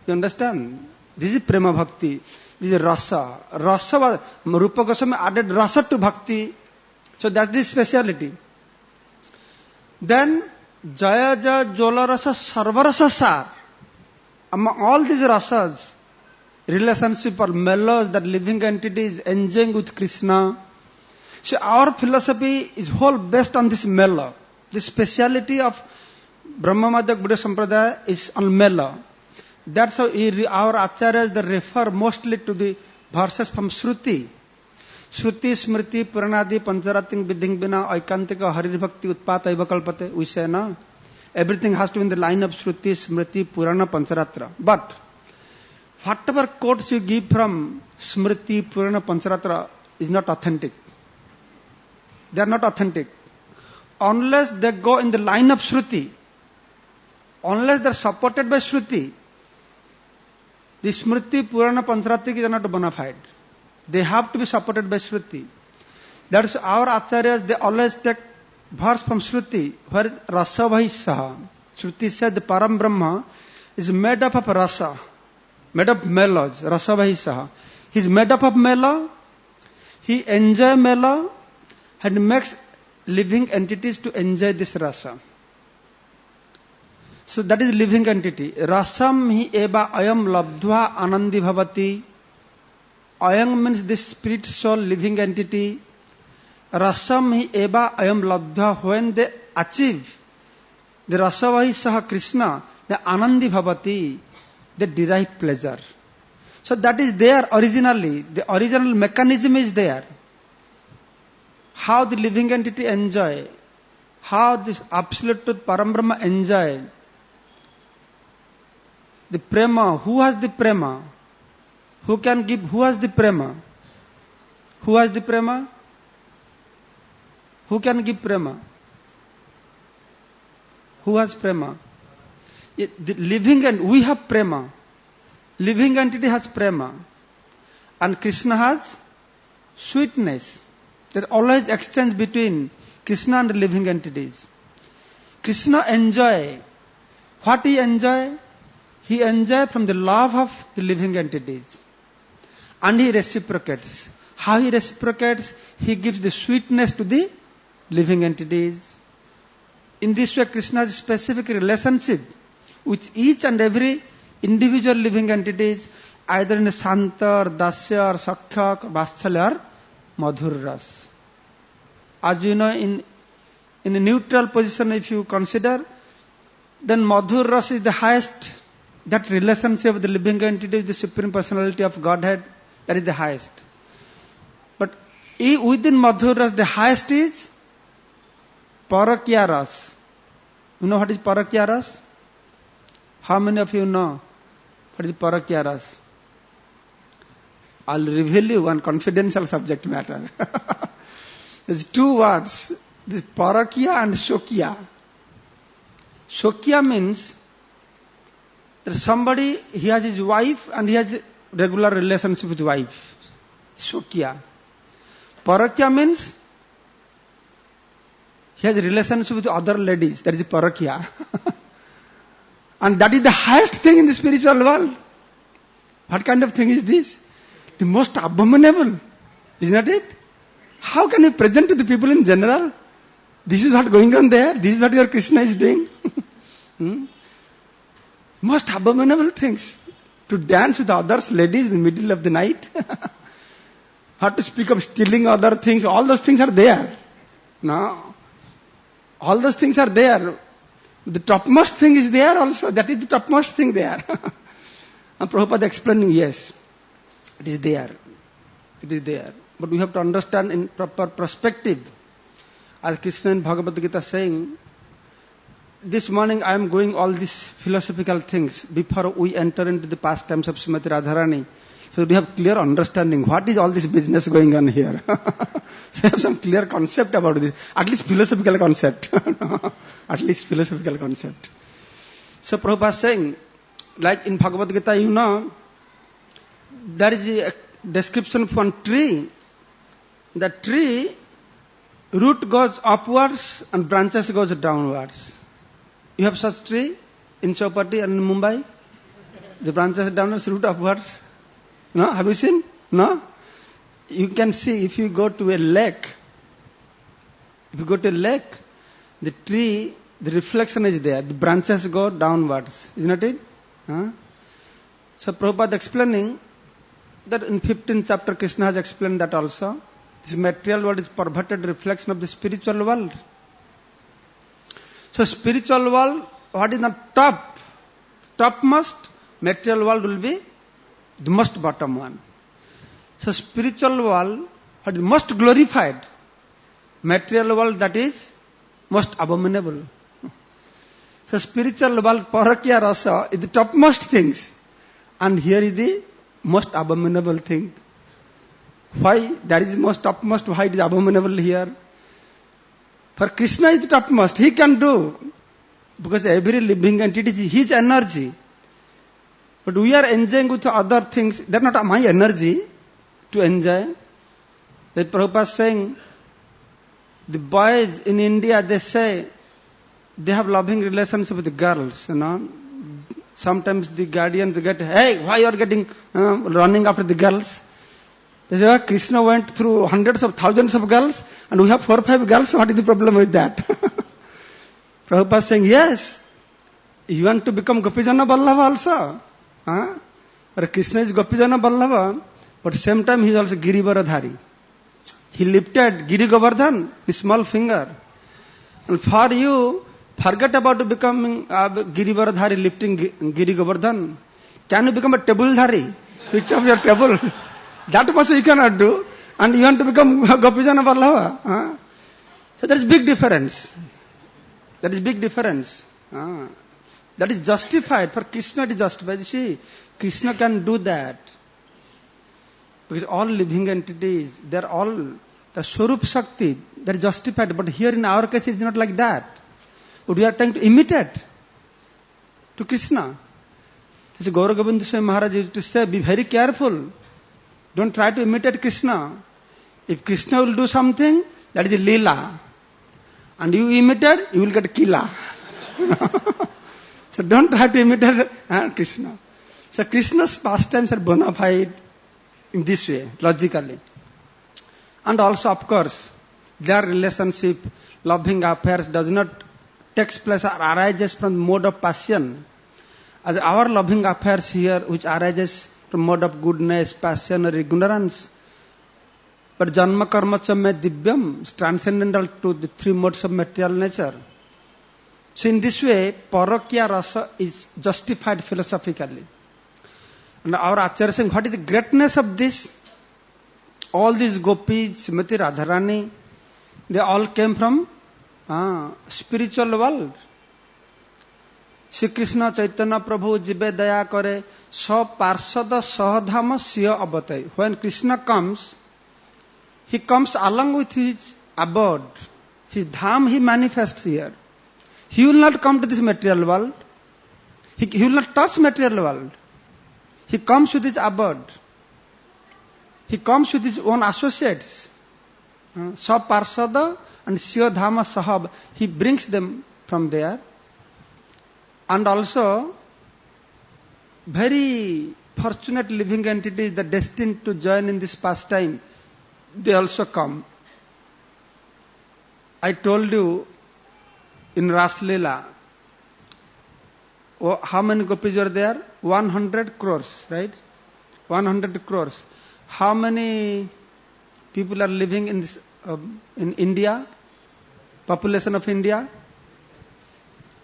You understand? This is Prema Bhakti. This is Rasa. Rasa was, Rupa Goswami added Rasa to Bhakti. So that is speciality. Then, Jaya Jaya Jola Rasa Sarva Rasa Sar. Among all these rasas, relationship or mellows that living entity is enjoying with Krishna. So our philosophy is whole based on this mellow. The speciality of Brahma Madhyak Buddha Sampradaya is on mellow. That's how our acharyas they refer mostly to the verses from Shruti. Shruti, Smriti, Puranadi, Pancharating, Vidhing Bina, Aikantika, Hari Bhakti, Utpata, Ivakalpate. We say, no? Everything has to be in the line of Shruti, Smriti, Purana, Pancharatra. But whatever quotes you give from Smriti, Purana, Pancharatra is not authentic. They are not authentic. Unless they go in the line of Shruti, unless they are supported by Shruti, the Smriti, Purana, Pancharatra is not bona fide. They have to be supported by Shruti. That is our acharyas, they always take verse from Shruti, where Rasa Vahisaha. Shruti said the Param Brahma is made up of rasa, made up of mellows, Rasa Vahisaha. He is made up of mellow, he enjoys mellow, and makes living entities to enjoy this rasa. So that is living entity. Rasam hi eva ayam labdhva anandi bhavati. Ayam means this spirit soul living entity. Rasam hi eva ayam labdhva, when they achieve the rasavahi saha Krishna, the anandi bhavati, they derive pleasure. So that is there originally. The original mechanism is there. How the living entity enjoy, how this absolute truth Parambrahma enjoy. The prema, who has the prema? Who can give, who has the prema? Who has the prema? Who can give prema? Who has prema? The living and we have prema. Living entity has prema. And Krishna has sweetness. There always exchange between Krishna and living entities. Krishna enjoy. What he enjoy? He enjoy from the love of the living entities. And he reciprocates. How he reciprocates? He gives the sweetness to the living entities. In this way, Krishna has a specific relationship with each and every individual living entities, either in a Santa or Dasya or Sakya or Vatshalya or Madhur Ras. As you know, in a neutral position, if you consider, then Madhur Ras is the highest. That relationship with the living entity with the Supreme Personality of Godhead, that is the highest. But Within Madhur Ras, the highest is Parakya Ras. You know what is Parakya Ras? How many of you know what is Parakya Ras? I'll reveal you one confidential subject matter. There's two words, this Parakya and Shokya. Shokya means that somebody, he has his wife and he has regular relationship with wife. Shokya. Parakya means he has a relationship with other ladies. That is Parakya. And that is the highest thing in the spiritual world. What kind of thing is this? The most abominable. Isn't that it? How can you present to the people in general? This is what going on there. This is what your Krishna is doing. Most abominable things. To dance with others, ladies in the middle of the night. How to speak of stealing other things. All those things are there. No. All those things are there. The topmost thing is there also. That is the topmost thing there. And Prabhupada explaining, yes, it is there. It is there. But we have to understand in proper perspective. As Krishna in Bhagavad Gita saying, this morning I am going all these philosophical things before we enter into the pastimes of Srimati Radharani. So we have clear understanding. What is all this business going on here? So we have some clear concept about this. At least philosophical concept. At least philosophical concept. So Prabhupada is saying, like in Bhagavad Gita, you know, there is a description of one tree. The tree, root goes upwards and branches goes downwards. You have such tree in Chowpatty and in Mumbai? The branches downwards, root upwards. No? Have you seen? No? You can see if you go to a lake. If you go to a lake, the tree, the reflection is there. The branches go downwards. Isn't it? Huh? So Prabhupada explaining that in 15th chapter Krishna has explained that also. This material world is perverted reflection of the spiritual world. So spiritual world, what is the topmost, material world will be the most bottom one. So spiritual world, what is most glorified, material world that is most abominable. So spiritual world, Parakya Rasa, is the topmost things. And here is the most abominable thing. Why? That is most topmost, why it is abominable here? For Krishna is the topmost, he can do. Because every living entity is his energy. But we are enjoying with other things, they are not my energy to enjoy. The Prabhupada is saying, the boys in India, they say, they have loving relationship with the girls, you know. Sometimes the guardians get, hey, why you are getting, running after the girls? They say, oh, Krishna went through hundreds of thousands of girls and we have 4 or 5 girls, what is the problem with that? Prabhupada is saying, yes, you want to become Gopijana Vallabha also. But Krishna is Gopijana Vallabha, but same time he is also Girivaradhari. He lifted Giri Govardhan, his small finger. And for you, forget about becoming Girivaradhari, lifting Giri Govardhan. Can you become a table-dhari? Pick up your table. That much you cannot do. And you want to become Gopijana Vallabha. So there is big difference. That is big difference. That is justified. For Krishna it is justified. You see, Krishna can do that. Because all living entities, they are all the Swarup Shakti. They are justified. But here in our case it is not like that. But we are trying to imitate to Krishna. This is Gopinath Swami Maharaj used to say, be very careful. Don't try to imitate Krishna. If Krishna will do something, that is a Leela. And you imitate, you will get Kila. So don't try to imitate Krishna. So Krishna's pastimes are bona fide in this way, logically. And also, of course, their relationship, loving affairs does not take place or arises from mode of passion. As our loving affairs here, which arises from mode of goodness, passion or ignorance. But janma karma cha me divyam is transcendental to the 3 modes of material nature. So in this way, Parakya Rasa is justified philosophically. And our Acharya is saying, what is the greatness of this? All these gopis, Srimati Radharani, they all came from spiritual world. Shri Krishna Chaitanya Prabhu jibe daya kare, so parsada sahadhama siya abatai. When Krishna comes, he comes along with his abode. His dham he manifests here. He will not come to this material world. He will not touch material world. He comes with his abode. He comes with his own associates. Sa parsada and siya dhama sahab. He brings them from there. And also, very fortunate living entities that destined to join in this pastime, they also come. I told you in Ras Leela, how many gopis are there? 100 crores, right? 100 crores. How many people are living in this in India? Population of India?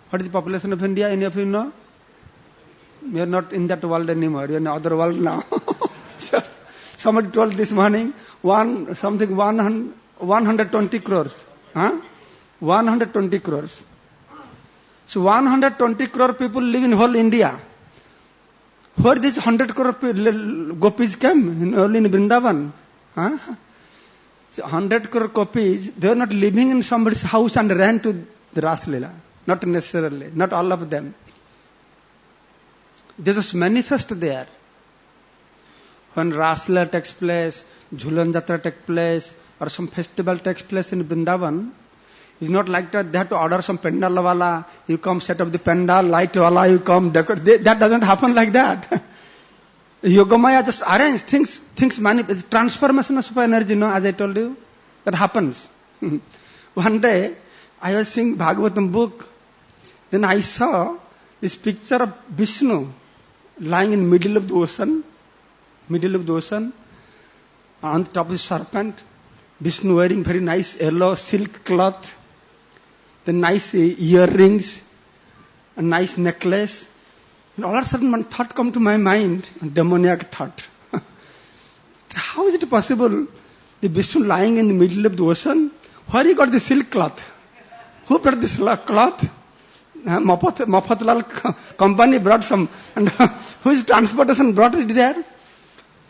What is the population of India? Any of you know? We are not in that world anymore. We are in other world now. So, somebody told this morning, 120 crores. 120 crores. So 120 crore people live in whole India. Where these 100 crore gopis came? Only in Vrindavan. So 100 crore gopis, they are not living in somebody's house and ran to the Ras Leela. Not necessarily. Not all of them. They just manifest there. When Ras Leela takes place, Jhulan Jatra takes place, or some festival takes place in Vrindavan, it's not like that they have to order some pandal wala, you come set up the pandal, light wala, you come decorate. That doesn't happen like that. Yogamaya just arrange things manifest. Transformation of energy, as I told you, that happens. One day, I was seeing Bhagavatam book, then I saw this picture of Vishnu lying in middle of the ocean, on the top of the serpent, Vishnu wearing very nice yellow silk cloth, the nice earrings, a nice necklace. And all of a sudden one thought come to my mind, a demoniac thought. How is it possible, the Vishnu lying in the middle of the ocean? Where he got the silk cloth? Who brought this cloth? Mafatlal company brought some. And whose transportation brought it there?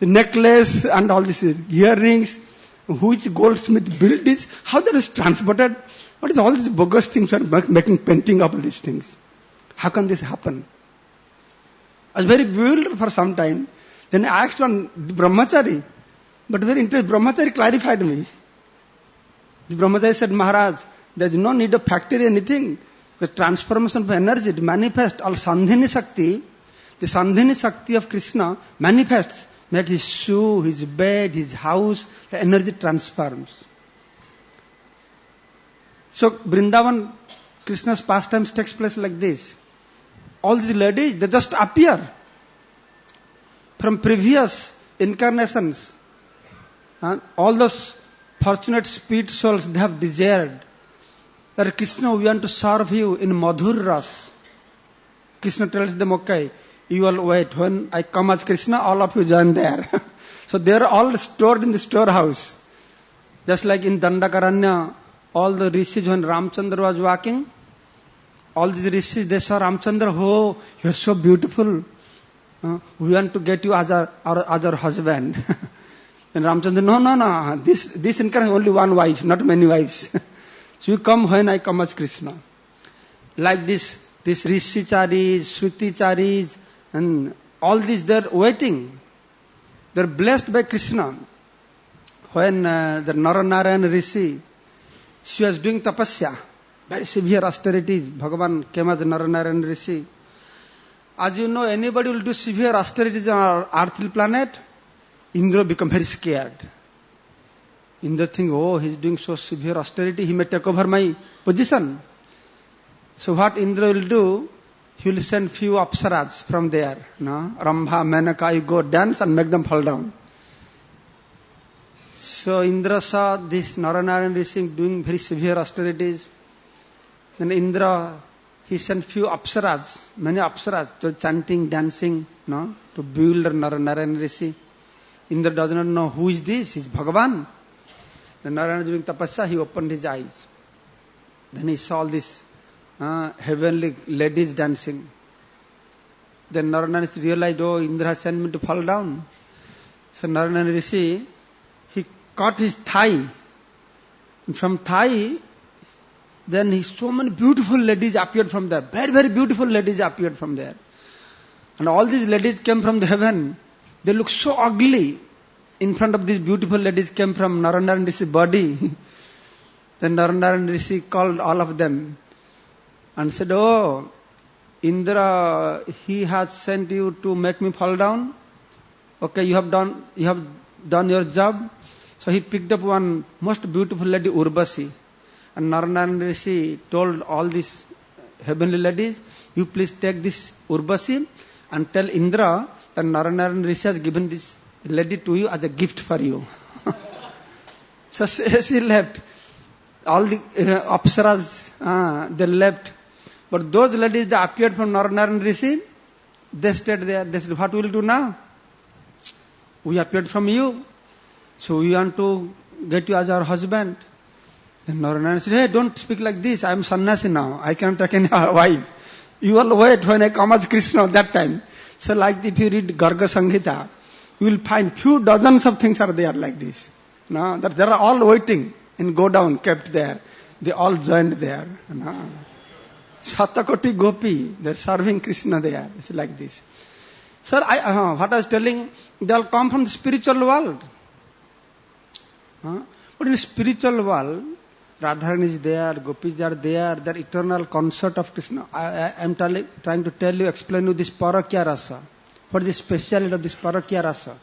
The necklace and all these earrings. Which goldsmith built this? How that is transported? What is all these bogus things are making painting up these things? How can this happen? I was very bewildered for some time. Then I asked one brahmachari, but very interesting. Brahmachari clarified me. The brahmachari said, Maharaj, there is no need of factory anything. The transformation of energy, it manifests. All Sandhini Shakti, the Sandhini Shakti of Krishna manifests. Make his shoe, his bed, his house, the energy transforms. So Vrindavan, Krishna's pastimes takes place like this. All these ladies, they just appear from previous incarnations. All those fortunate spirit souls, they have desired that Krishna, we want to serve you in Madhur Ras. Krishna tells them, okay, you will wait. When I come as Krishna, all of you join there. So they are all stored in the storehouse. Just like in Dandakaranya, all the rishis, when Ramchandra was walking, all these rishis, they saw Ramchandra, oh, you are so beautiful. We want to get you as our husband. And Ramchandra, no. This incarnation only one wife, not many wives. So you come when I come as Krishna. Like this Rishi-charis, Shruti-charis, and all these, they're waiting. They're blessed by Krishna. When the Naranarayan Rishi, she was doing tapasya, very severe austerities. Bhagavan came as Naranarayan Rishi. As you know, anybody will do severe austerities on our earthly planet, Indra become very scared. Indra think, oh, he's doing so severe austerity, he may take over my position. So what Indra will do, he will send few apsaras from there. No? Rambha, Menaka, you go dance and make them fall down. So Indra saw this Naranarayan Rishi doing very severe austerities. Then Indra, he sent few apsaras, many apsaras, to chanting, dancing, no, to bewilder Naranarayan Rishi. Indra does not know who is this, he's Bhagavan. Then Narayana during tapasya, he opened his eyes. Then he saw all these heavenly ladies dancing. Then Narayana realized, oh, Indra has sent me to fall down. So Narayana Rishi, he caught his thigh. And from thigh, then so many beautiful ladies appeared from there. Very, very beautiful ladies appeared from there. And all these ladies came from the heaven. They look so ugly. In front of these beautiful ladies came from Narayana Rishi's body. Then Narayana Rishi called all of them and said, oh, Indra, he has sent you to make me fall down. Okay, you have done your job. So he picked up one most beautiful lady, Urvasi. And Narayana Rishi told all these heavenly ladies, you please take this Urvasi and tell Indra that Narayana Rishi has given this lady to you as a gift for you. So she left. All the Apsaras, they left. But those ladies that appeared from Narayana Rishi, they stayed there. They said, what will we do now? We appeared from you. So we want to get you as our husband. Then Narayana said, hey, don't speak like this. I am sannyasi now. I cannot take any wife. You all wait when I come as Krishna that time. So like if you read Garga Samhita, you will find few dozens of things are there like this. No, that they are all waiting in go down, kept there. They all joined there. No. Satakoti Gopi, they are serving Krishna there. It's like this. Sir, what I was telling, they all come from the spiritual world. But in the spiritual world, Radharani is there, Gopis are there, their eternal concert of Krishna. I am trying to tell you, explain you this Parakya Rasa. What is the speciality of this Parakya Rasa?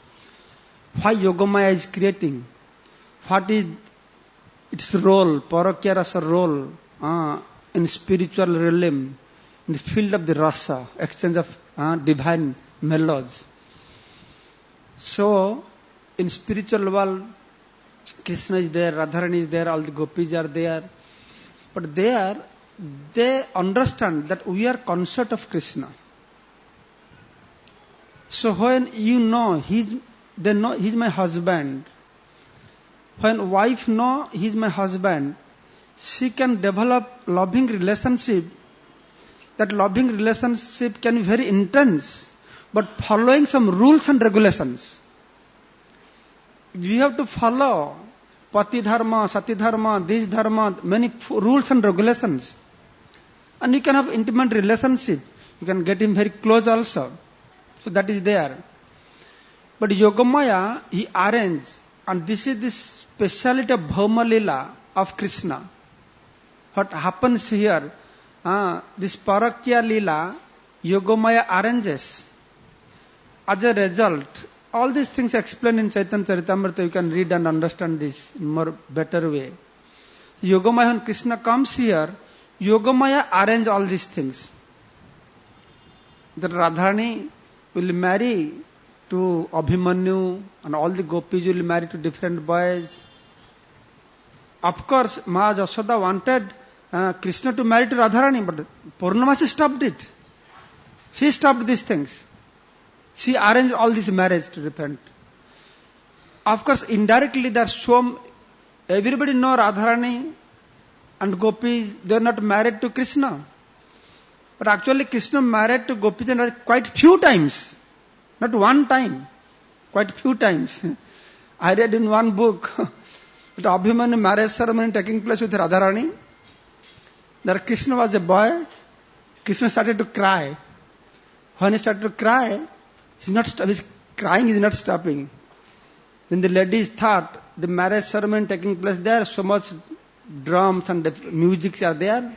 Why Yogamaya is creating? What is its role, Parakya Rasa role in spiritual realm, in the field of the Rasa, exchange of divine melodies. So, in spiritual world, Krishna is there, Radharani is there, all the gopis are there. But there, they understand that we are consort of Krishna. So when they know he's my husband. When wife know he's my husband, she can develop loving relationship. That loving relationship can be very intense, but following some rules and regulations. We have to follow Pati Dharma, Sati Dharma, this Dharma, many rules and regulations. And you can have intimate relationship. You can get him very close also. So that is there. But Yogamaya, he arranged, and this is the speciality of Bhauma Lila of Krishna. What happens here, this Parakya Lila, Yogamaya arranges. As a result, all these things explained in Chaitanya Charitamrita, you can read and understand this in more better way. Yogamaya, when Krishna comes here, Yogamaya arrange all these things. The Radharani will marry to Abhimanyu, and all the gopis will marry to different boys. Of course, Maa Jashoda wanted Krishna to marry to Radharani, but Purnamasi stopped it. She stopped these things. She arranged all this marriage to repent. Of course, indirectly there are everybody know Radharani and gopis, they are not married to Krishna. But actually Krishna married to gopis and Radha quite few times. Not one time. Quite few times. I read in one book that Abhimanyu marriage ceremony taking place with Radharani. There Krishna was a boy. Krishna started to cry. When he started to cry, his crying is not stopping. Then the ladies thought the marriage ceremony taking place there, so much drums and music are there.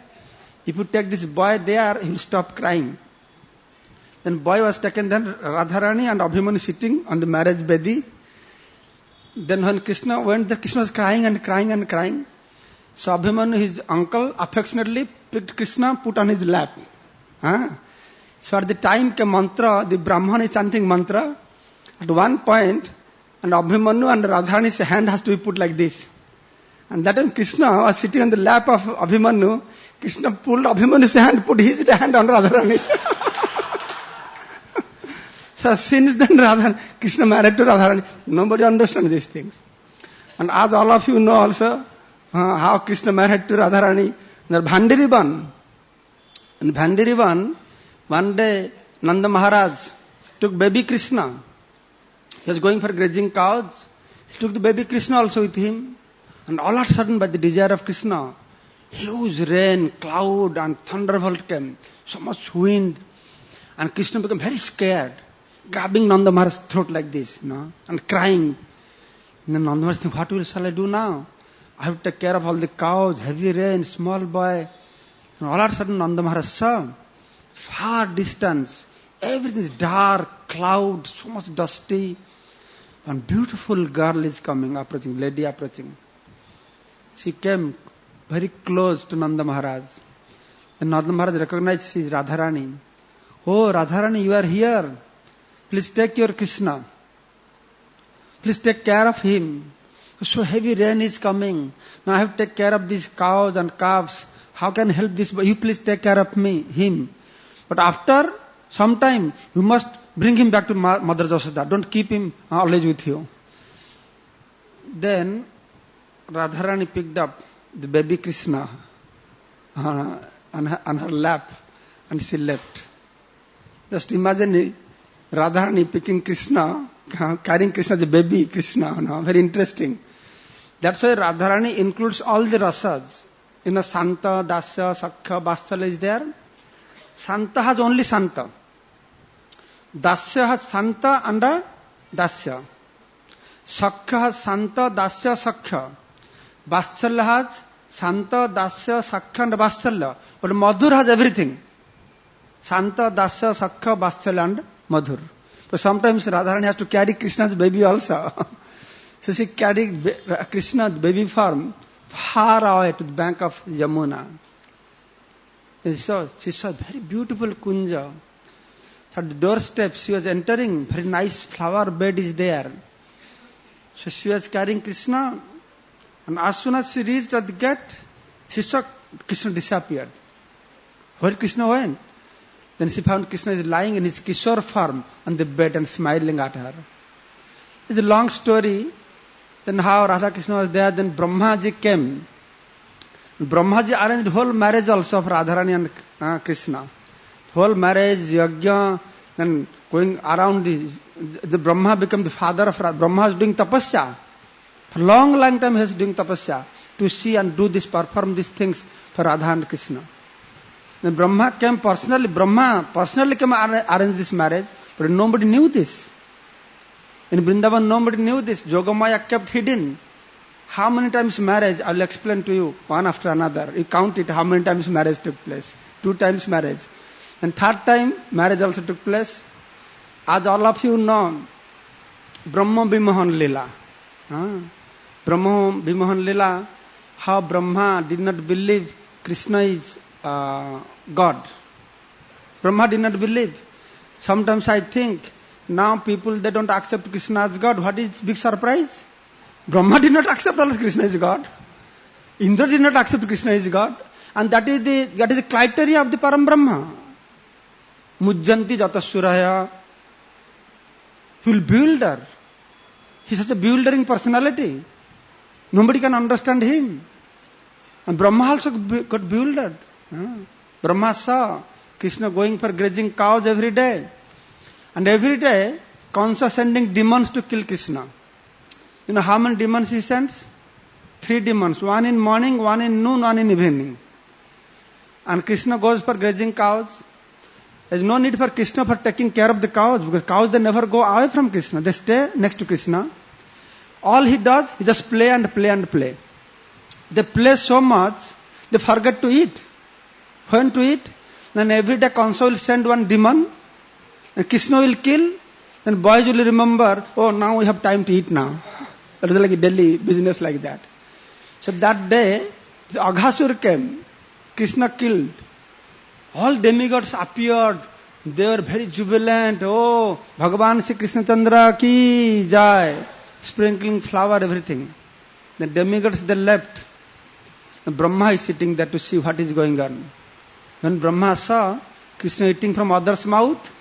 If you take this boy there, he will stop crying. Then boy was taken, then Radharani and Abhimanyu sitting on the marriage bedi. Then when Krishna went there, Krishna was crying and crying and crying. So Abhimanyu, his uncle, affectionately picked Krishna, put on his lap. So at the time came mantra, the Brahman is chanting mantra. At one point, and Abhimanyu and Radharani's hand has to be put like this. And that time Krishna was sitting on the lap of Abhimanyu. Krishna pulled Abhimanyu's hand, put his hand on Radharani's. So So since then Krishna married to Radharani. Nobody understands these things. And as all of you know also, how Krishna married to Radharani. In Bhandirivan. In Bhandirivan, one day Nanda Maharaj took baby Krishna. He was going for grazing cows. He took the baby Krishna also with him. And all of a sudden, by the desire of Krishna, huge rain, cloud and thunderbolt came. So much wind. And Krishna became very scared, grabbing Nanda Maharaj's throat like this, and crying. And then Nanda Maharaj thinking, what shall I do now? I have to take care of all the cows, heavy rain, small boy. And all of a sudden Nanda Maharaj saw, far distance, everything is dark, cloud, so much dusty. One beautiful girl is coming, approaching, lady approaching. She came very close to Nanda Maharaj. And Nanda Maharaj recognized she is Radharani. Oh, Radharani, you are here. Please take your Krishna. Please take care of him. So heavy rain is coming. Now I have to take care of these cows and calves. How can I help this boy? You please take care of him. But after some time, you must bring him back to Mother Jasoda. Don't keep him always with you. Then Radharani picked up the baby Krishna on her lap and she left. Just imagine Radharani picking Krishna, carrying Krishna as a baby Krishna. Very interesting. That's why Radharani includes all the rasas. Santa, Dasya, Sakha, Vatsalya is there. Santa has only Santa. Dasya has Santa and Dasya. Sakha has Santa, Dasya, Sakha. Vatsalya has Santa, Dasya, Sakha and Vatsalya. But Madhur has everything. Santa, Dasya, Sakha, Vatsalya and Madhur. But sometimes Radharani has to carry Krishna's baby also. So she carried Krishna's baby form far away to the bank of Yamuna. She saw a very beautiful kunja. At the doorstep she was entering, very nice flower bed is there. So she was carrying Krishna, and as soon as she reached at the gate, she saw Krishna disappeared. Where Krishna went? Then she found Krishna is lying in his Kishore form on the bed and smiling at her. It's a long story. Then how Radha Krishna was there, then Brahmaji came. Brahmaji arranged whole marriage also of Radharani and Krishna. Whole marriage, yajna, then going around the Brahma became the father of Radha. Brahma is doing tapasya. For long time he is doing tapasya to see and do this, perform these things for Radha and Krishna. Then Brahma came personally came arrange this marriage, but nobody knew this. In Vrindavan, nobody knew this. Jogamaya kept hidden. How many times marriage? I will explain to you one after another. You count it, how many times marriage took place. 2 times marriage. And 3rd time, marriage also took place. As all of you know, Brahma Vimohan Lila. Brahma Vimohan Lila, how Brahma did not believe Krishna is God. Brahma did not believe. Sometimes I think, now people, they don't accept Krishna as God. What is big surprise? Brahma did not accept also Krishna is God. Indra did not accept Krishna is God. And that is the criteria of the Param Brahma. Mujjanti Jatasuraya. He will builder. He is such a buildering personality. Nobody can understand him. And Brahma also got buildered. Brahma saw Krishna going for grazing cows every day. And every day, Kansa sending demons to kill Krishna. You know how many demons he sends? 3 demons. 1 in morning, 1 in noon, 1 in evening. And Krishna goes for grazing cows. There is no need for Krishna for taking care of the cows, because cows, they never go away from Krishna. They stay next to Krishna. All he does, he just play and play and play. They play so much, they forget to eat. When to eat? Then every day Kansa will send 1 demon. And Krishna will kill, then boys will remember, oh, now we have time to eat now. That is like a daily business like that. So that day, the Aghasur came. Krishna killed. All demigods appeared. They were very jubilant. Oh, Bhagavan Sri Krishna Chandra ki jai. Sprinkling flower, everything. The demigods, they left. And Brahma is sitting there to see what is going on. When Brahma saw Krishna eating from others' mouth,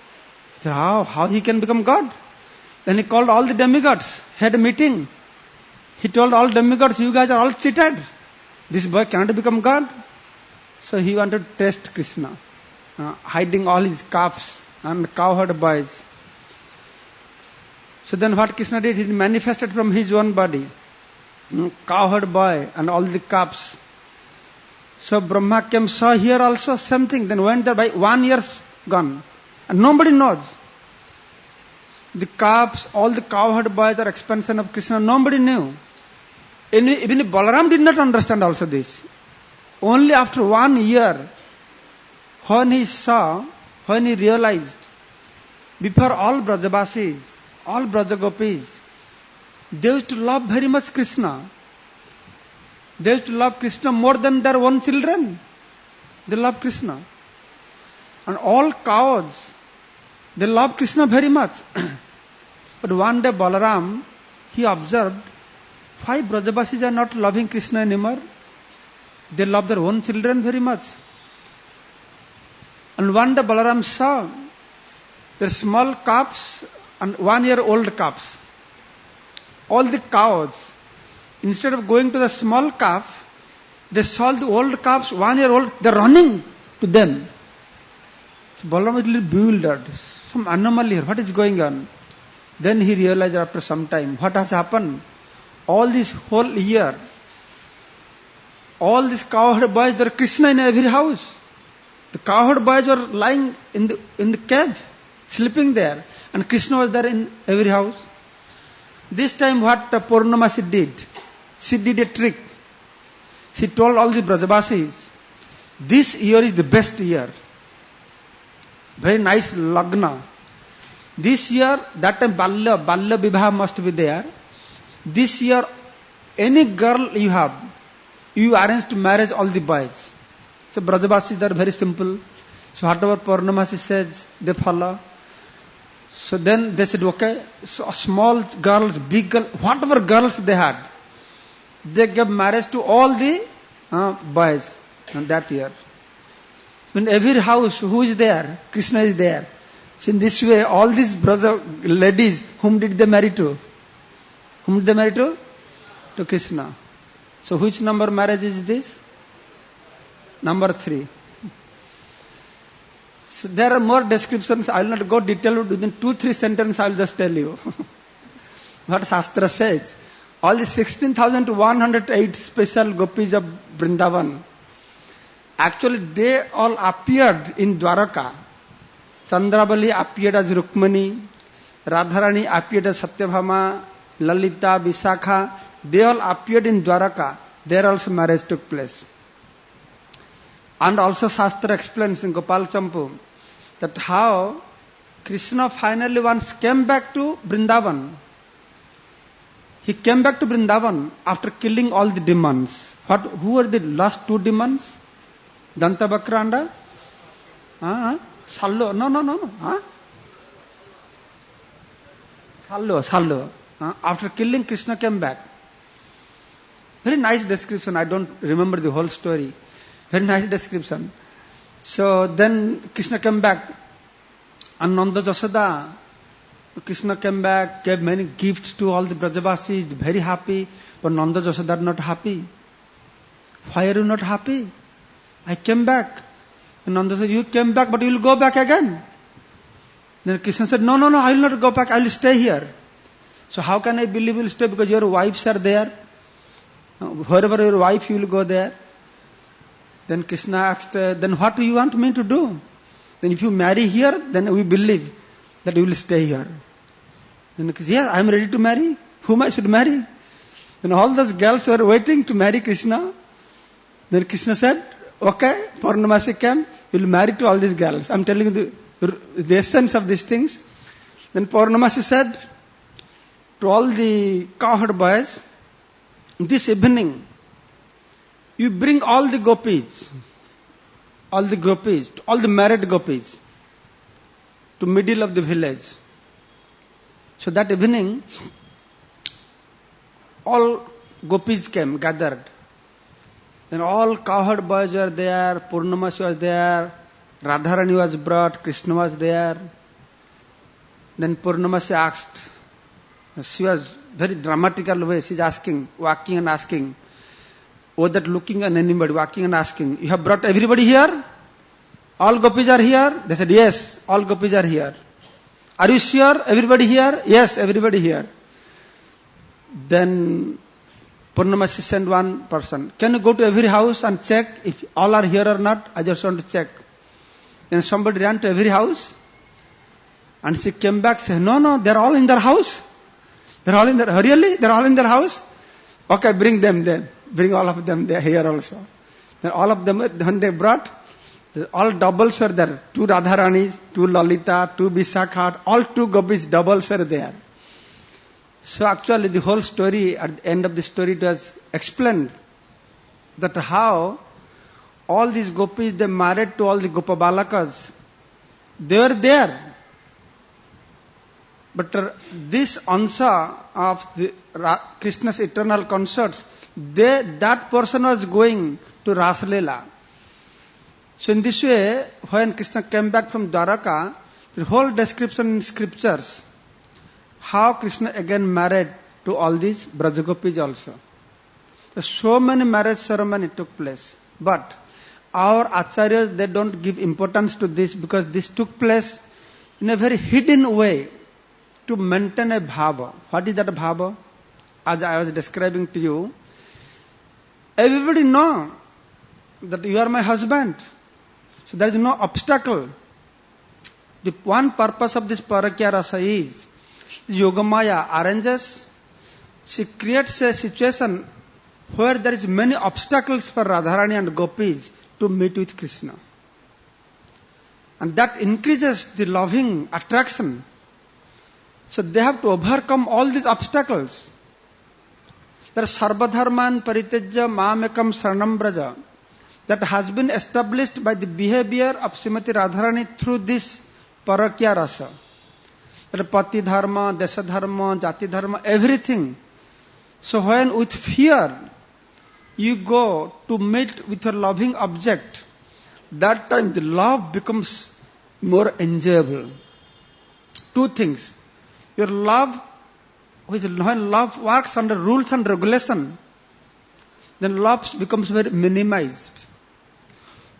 He said, how he can become God? Then he called all the demigods, had a meeting. He told all demigods, you guys are all cheated. This boy cannot become God. So he wanted to test Krishna, hiding all his calves and cowherd boys. So then what Krishna did, he manifested from his own body, cowherd boy and all the calves. So Brahma came, saw here also, same thing. Then went there by 1 year's gone. And nobody knows. The calves, all the cowherd boys are expansion of Krishna. Nobody knew. Even Balaram did not understand also this. Only after 1 year, when he saw, when he realized, before all Brajavasis, all Brajagopis, they used to love very much Krishna. They used to love Krishna more than their own children. They love Krishna. And all cows, they love Krishna very much. But one day Balaram, he observed, why Brajavasis are not loving Krishna anymore? They love their own children very much. And one day Balaram saw their small calves and 1 year old calves. All the cows, instead of going to the small calf, they saw the old calves, 1 year old, they're running to them. So Balaram was a little bewildered. Some anomaly here, what is going on? Then he realized after some time, what has happened? All this whole year, all these cowherd boys, there are Krishna in every house. The cowherd boys were lying in the cave, sleeping there. And Krishna was there in every house. This time what Purnamasi did, she did a trick. She told all the Brajavasis, this year is the best year. Very nice lagna. This year, that time Balya Vivaha must be there. This year, any girl you have, you arrange to marriage all the boys. So Brajavasis are very simple. So whatever Purnamasi says, they follow. So then they said, okay, so small girls, big girls, whatever girls they had, they gave marriage to all the boys that year. In every house, who is there? Krishna is there. So in this way, all these brother ladies, whom did they marry to? Whom did they marry to? To Krishna. So which number marriage is this? Number 3. So there are more descriptions. I will not go detailed. Within 2-3 sentences, I will just tell you what Shastra says. All the 16,108 special gopis of Vrindavan, actually they all appeared in Dwaraka. Chandravali appeared as Rukmani, Radharani appeared as Satyabhama, Lalita, Visakha. They all appeared in Dwaraka. There also marriage took place. And also Shastra explains in Gopal Champu that how Krishna finally once came back to Vrindavan. He came back to Vrindavan after killing all the demons. Who were the last 2 demons? Dantabhakra and Sallo. No. Sallo. After killing, Krishna came back. Very nice description. I don't remember the whole story. Very nice description. So then Krishna came back. And Nanda Jasoda, Krishna came back, gave many gifts to all the Brajavasis, very happy. But Nanda Jasoda are not happy. Why are you not happy? I came back. And Nanda said, you came back, but you will go back again. Then Krishna said, no, I will not go back, I will stay here. So how can I believe you will stay? Because your wives are there. Wherever your wife, you will go there. Then Krishna asked, then what do you want me to do? Then if you marry here, then we believe that you will stay here. Then Krishna said, yeah, I am ready to marry. Whom I should marry? Then all those girls were waiting to marry Krishna. Then Krishna said, okay, Purnamasi came, you will marry to all these girls. I am telling you the essence of these things. Then Purnamasi said to all the cowherd boys, this evening, you bring all the gopis, all the married gopis, to middle of the village. So that evening, all gopis came, gathered. Then all cowherd boys were there, Purnamasi was there, Radharani was brought, Krishna was there. Then Purnamasi asked, she was very dramatical way, she's asking, walking and asking, without looking at anybody, walking and asking, you have brought everybody here? All gopis are here? They said, yes, all gopis are here. Are you sure everybody here? Yes, everybody here. Then Purnamasi sent one person, can you go to every house and check if all are here or not? I just want to check. Then somebody ran to every house and she came back saying, no, they're all in their house. They're all in their, really? They're all in their house? Okay, bring them then. Bring all of them there here also. Then all of them, when they brought, all doubles were there. 2 Radharanis, 2 Lalita, 2 Bisakhat, all 2 gopis doubles were there. So actually the whole story, at the end of the story it was explained that how all these gopis, they married to all the Gopabalakas. They were there. But this answer of the Krishna's eternal concerts, that person was going to Rasalila. So in this way, when Krishna came back from Dwaraka, the whole description in scriptures, how Krishna again married to all these Brajagopis also. So many marriage ceremony took place. But our acharyas, they don't give importance to this because this took place in a very hidden way to maintain a bhava. What is that bhava? As I was describing to you, everybody know that you are my husband. So there is no obstacle. The one purpose of this parakya rasa is Yogamaya arranges, she creates a situation where there is many obstacles for Radharani and gopis to meet with Krishna. And that increases the loving attraction. So they have to overcome all these obstacles. There is Sarvadharman Paritejya Mamekam Saranam Braja. That has been established by the behavior of Srimati Radharani through this parakya rasa. That Pati Dharma, Desha Dharma, Jati Dharma, everything. So when with fear you go to meet with your loving object, that time the love becomes more enjoyable. 2 things. Your love, when love works under rules and regulation, then love becomes very minimized.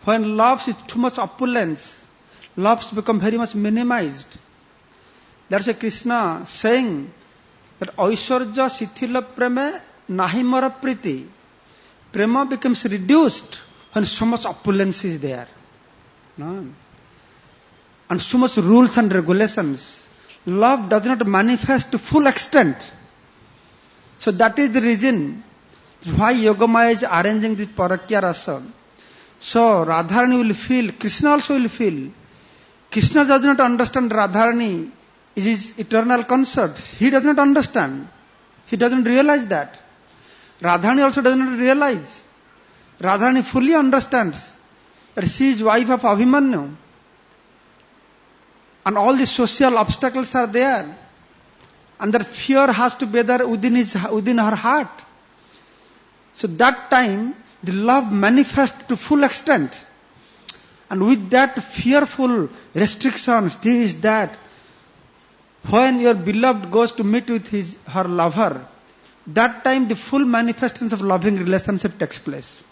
When love is too much opulence, love become very much minimized. That's a Krishna saying that Aishwarya Sithila Prema Nahi Mara Priti. Prema becomes reduced when so much opulence is there. No? And so much rules and regulations. Love does not manifest to full extent. So that is the reason why Yogamaya is arranging this parakya rasa. So Radharani will feel, Krishna also will feel. Krishna does not understand Radharani is his eternal concert. He does not understand. He doesn't realize that. Radharani also does not realize. Radharani fully understands that she is wife of Abhimanyu. And all the social obstacles are there. And that fear has to be there within her heart. So that time, the love manifests to full extent. And with that fearful restrictions, this, that, when your beloved goes to meet with her lover, that time the full manifestation of loving relationship takes place.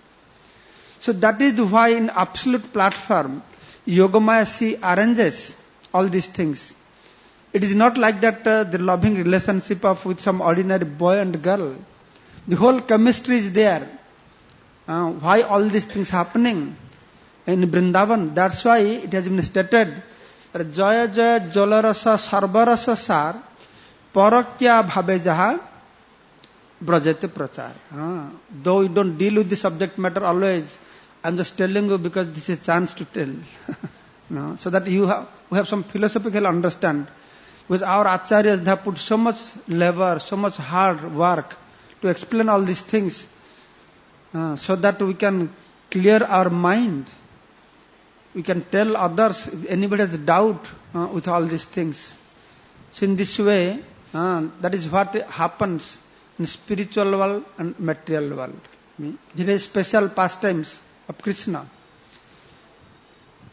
So that is why in absolute platform, Yogamaya she arranges all these things. It is not like that the loving relationship of with some ordinary boy and girl. The whole chemistry is there. Why all these things happening in Vrindavan? That's why it has been stated that Jaya Jaya Jolarasa Sarvarasa Sar Parakya Bhabe Jaha Brajate Prachar. Though you don't deal with the subject matter always, I'm just telling you because this is a chance to tell. No? So that we have some philosophical understand. Because our acharyas, they have put so much labor, so much hard work to explain all these things, so that we can clear our mind. We can tell others if anybody has doubt with all these things. So in this way, that is what happens in spiritual world and material world. The very special pastimes of Krishna.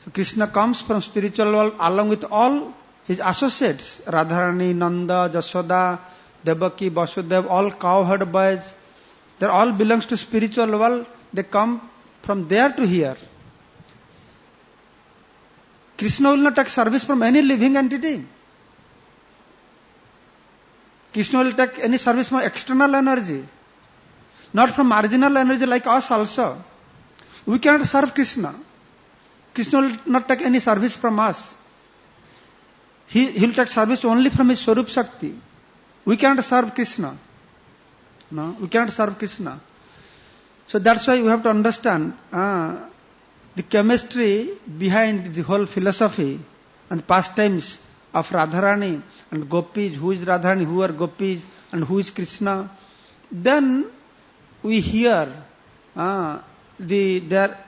So Krishna comes from spiritual world along with all his associates, Radharani, Nanda, Jashoda, Devaki, Vasudev, all cowherd boys, they all belongs to spiritual world. They come from there to here. Krishna will not take service from any living entity. Krishna will take any service from external energy, not from marginal energy like us also. We cannot serve Krishna. Krishna will not take any service from us. He will take service only from his Swarup Shakti. We cannot serve Krishna. No, we cannot serve Krishna. So that's why we have to understand the chemistry behind the whole philosophy and pastimes of Radharani and Gopis, who is Radharani, who are Gopis, and who is Krishna. Then we hear their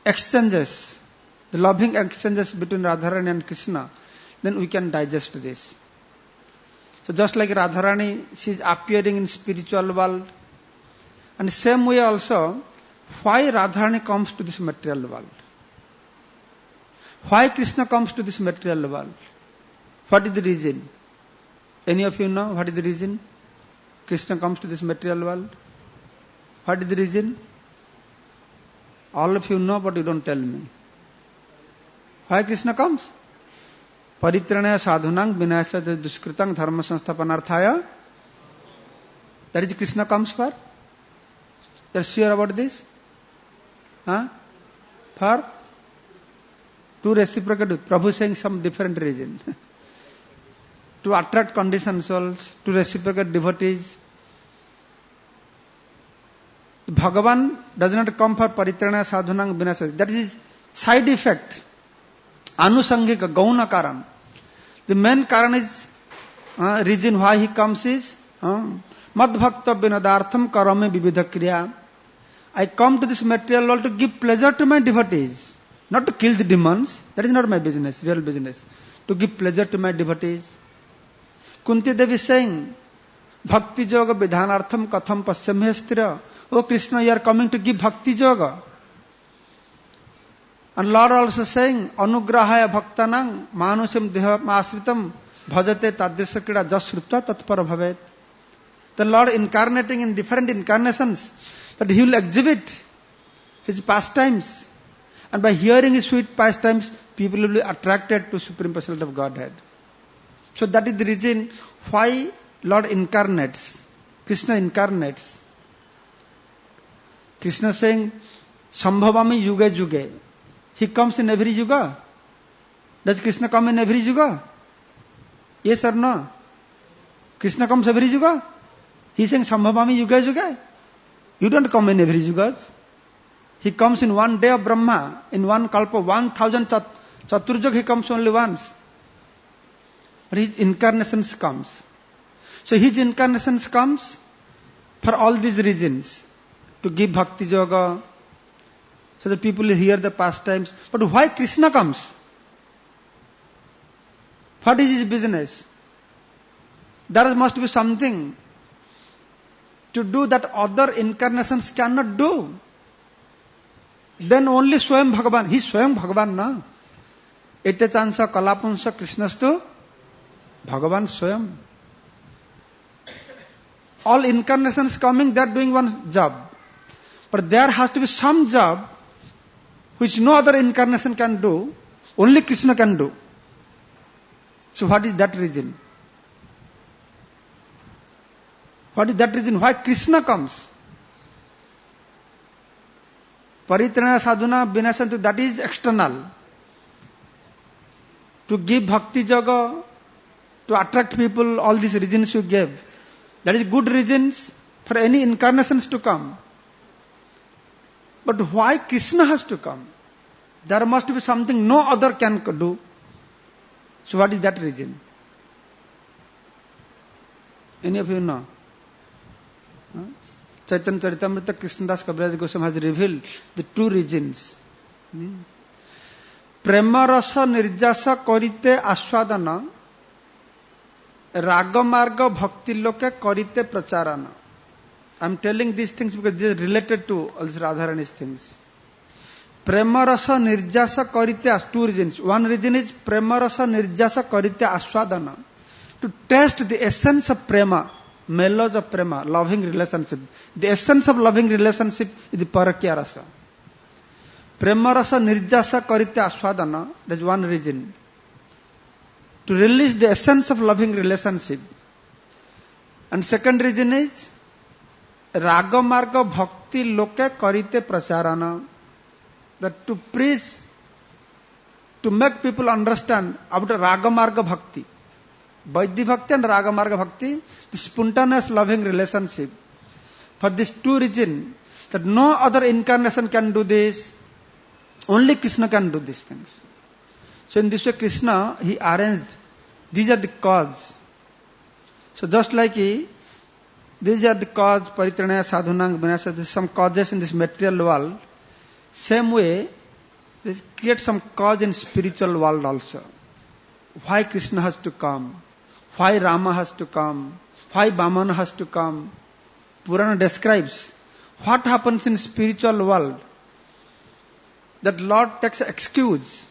exchanges, the loving exchanges between Radharani and Krishna. Then we can digest this. So just like Radharani, she is appearing in spiritual world. And same way also, why Radharani comes to this material world? Why Krishna comes to this material world? What is the reason? Any of you know what is the reason Krishna comes to this material world? What is the reason? All of you know, but you don't tell me. Why Krishna comes? Paritranaya sadhunang vinasya duskritang dharma sansthapanarthaya. That is Krishna comes for. You are sure about this? For? To reciprocate. Prabhu saying some different reason. To attract conditioned souls, to reciprocate devotees. Bhagavan does not come for paritranaya sadhunang vinasya. That is side effect. Anusangika, gauna karan. The main karan is, reason why he comes is, mad bhakta vinadartham karame vividha kriya. I come to this material world to give pleasure to my devotees. Not to kill the demons. That is not my business, real business. To give pleasure to my devotees. Kunti Devi is saying, bhakti-yoga vidhanartham katham pasyamhestira. Oh Krishna, you are coming to give bhakti-yoga. And Lord also saying, anugrahaya bhaktanang manusyam deha asritam bhajate tadrisya krida jasrupta tatpara bhavet. The Lord incarnating in different incarnations, that he will exhibit his pastimes. And by hearing his sweet pastimes, people will be attracted to Supreme Personality of Godhead. So that is the reason why Lord incarnates. Krishna incarnates. Krishna saying, Sambhavami yuga yuge. He comes in every yuga. Does Krishna come in every yuga? Yes or no? Krishna comes every yuga. He is saying Sambhavami yuga yuga. You don't come in every yugas. He comes in one day of Brahma, in one kalpa, 1000 chaturjug he comes only once. But his incarnations comes. So his incarnations comes for all these reasons. To give bhakti yoga, so that people will hear the pastimes. But why Krishna comes? What is his business? There must be something to do that other incarnations cannot do. Then only Swayam Bhagavan. He is Swayam Bhagavan, na? Ete chansa kalapunsa Krishnastu Bhagavan Swayam. All incarnations coming, they are doing one job. But there has to be some job which no other incarnation can do, only Krishna can do. So what is that reason? What is that reason why Krishna comes? Paritrana sadhuna vinasantu, that is external. To give bhakti yoga, to attract people, all these reasons you gave. That is good reasons for any incarnations to come. But why Krishna has to come? There must be something no other can do. So what is that reason? Any of you know? Chaitanya Charitamrita Krishnadas Kaviraj Goswami has revealed the two reasons. Prema rasa nirjasa korite aswadana, raga marga bhakti loke korite pracharana. I am telling these things because they are related to all Radharani's things. Prema rasa nirjasa karitya, two reasons. One reason is prema rasa nirjasa karitya aswadana. To taste the essence of prema, mellows of prema, loving relationship. The essence of loving relationship is the parakya rasa. Prema rasa nirjasa karitya aswadana, that's one reason. To release the essence of loving relationship. And second reason is raga marga bhakti loke karite prasarana. That to preach, to make people understand about raga marga bhakti. Vaidhi bhakti and raga marga bhakti, the spontaneous loving relationship. For these two reasons, that no other incarnation can do this, only Krishna can do these things. So in this way Krishna, he arranged, these are the cause. So just like these are the cause, paritranaya sadhunang vinasya, some causes in this material world. Same way, they create some cause in spiritual world also. Why Krishna has to come? Why Rama has to come? Why Vamana has to come? Purana describes what happens in spiritual world. That Lord takes excuse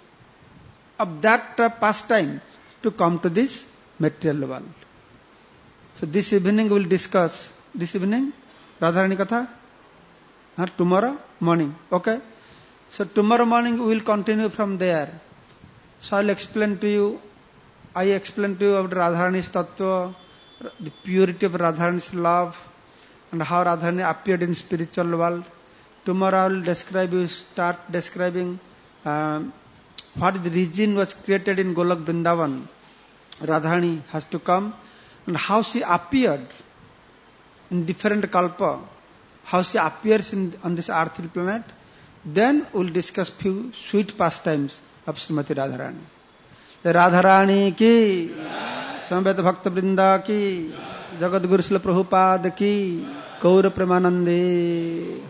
of that pastime to come to this material world. So this evening we will discuss. This evening, Radharani Katha? Tomorrow morning. Okay? So tomorrow morning we will continue from there. So I will explain to you. I explain to you about Radharani's tattva, the purity of Radharani's love, and how Radharani appeared in spiritual world. Tomorrow I will start describing what the region was created in Golok Vrindavan. Radharani has to come, and how she appeared in different kalpa, how she appears on this earthly planet. Then we will discuss few sweet pastimes of Srimati Radharani. The Radharani ki, Samveta Bhakta Vrinda ki, Jagat Guru Srila Prabhupada ki, Gaura Premanande.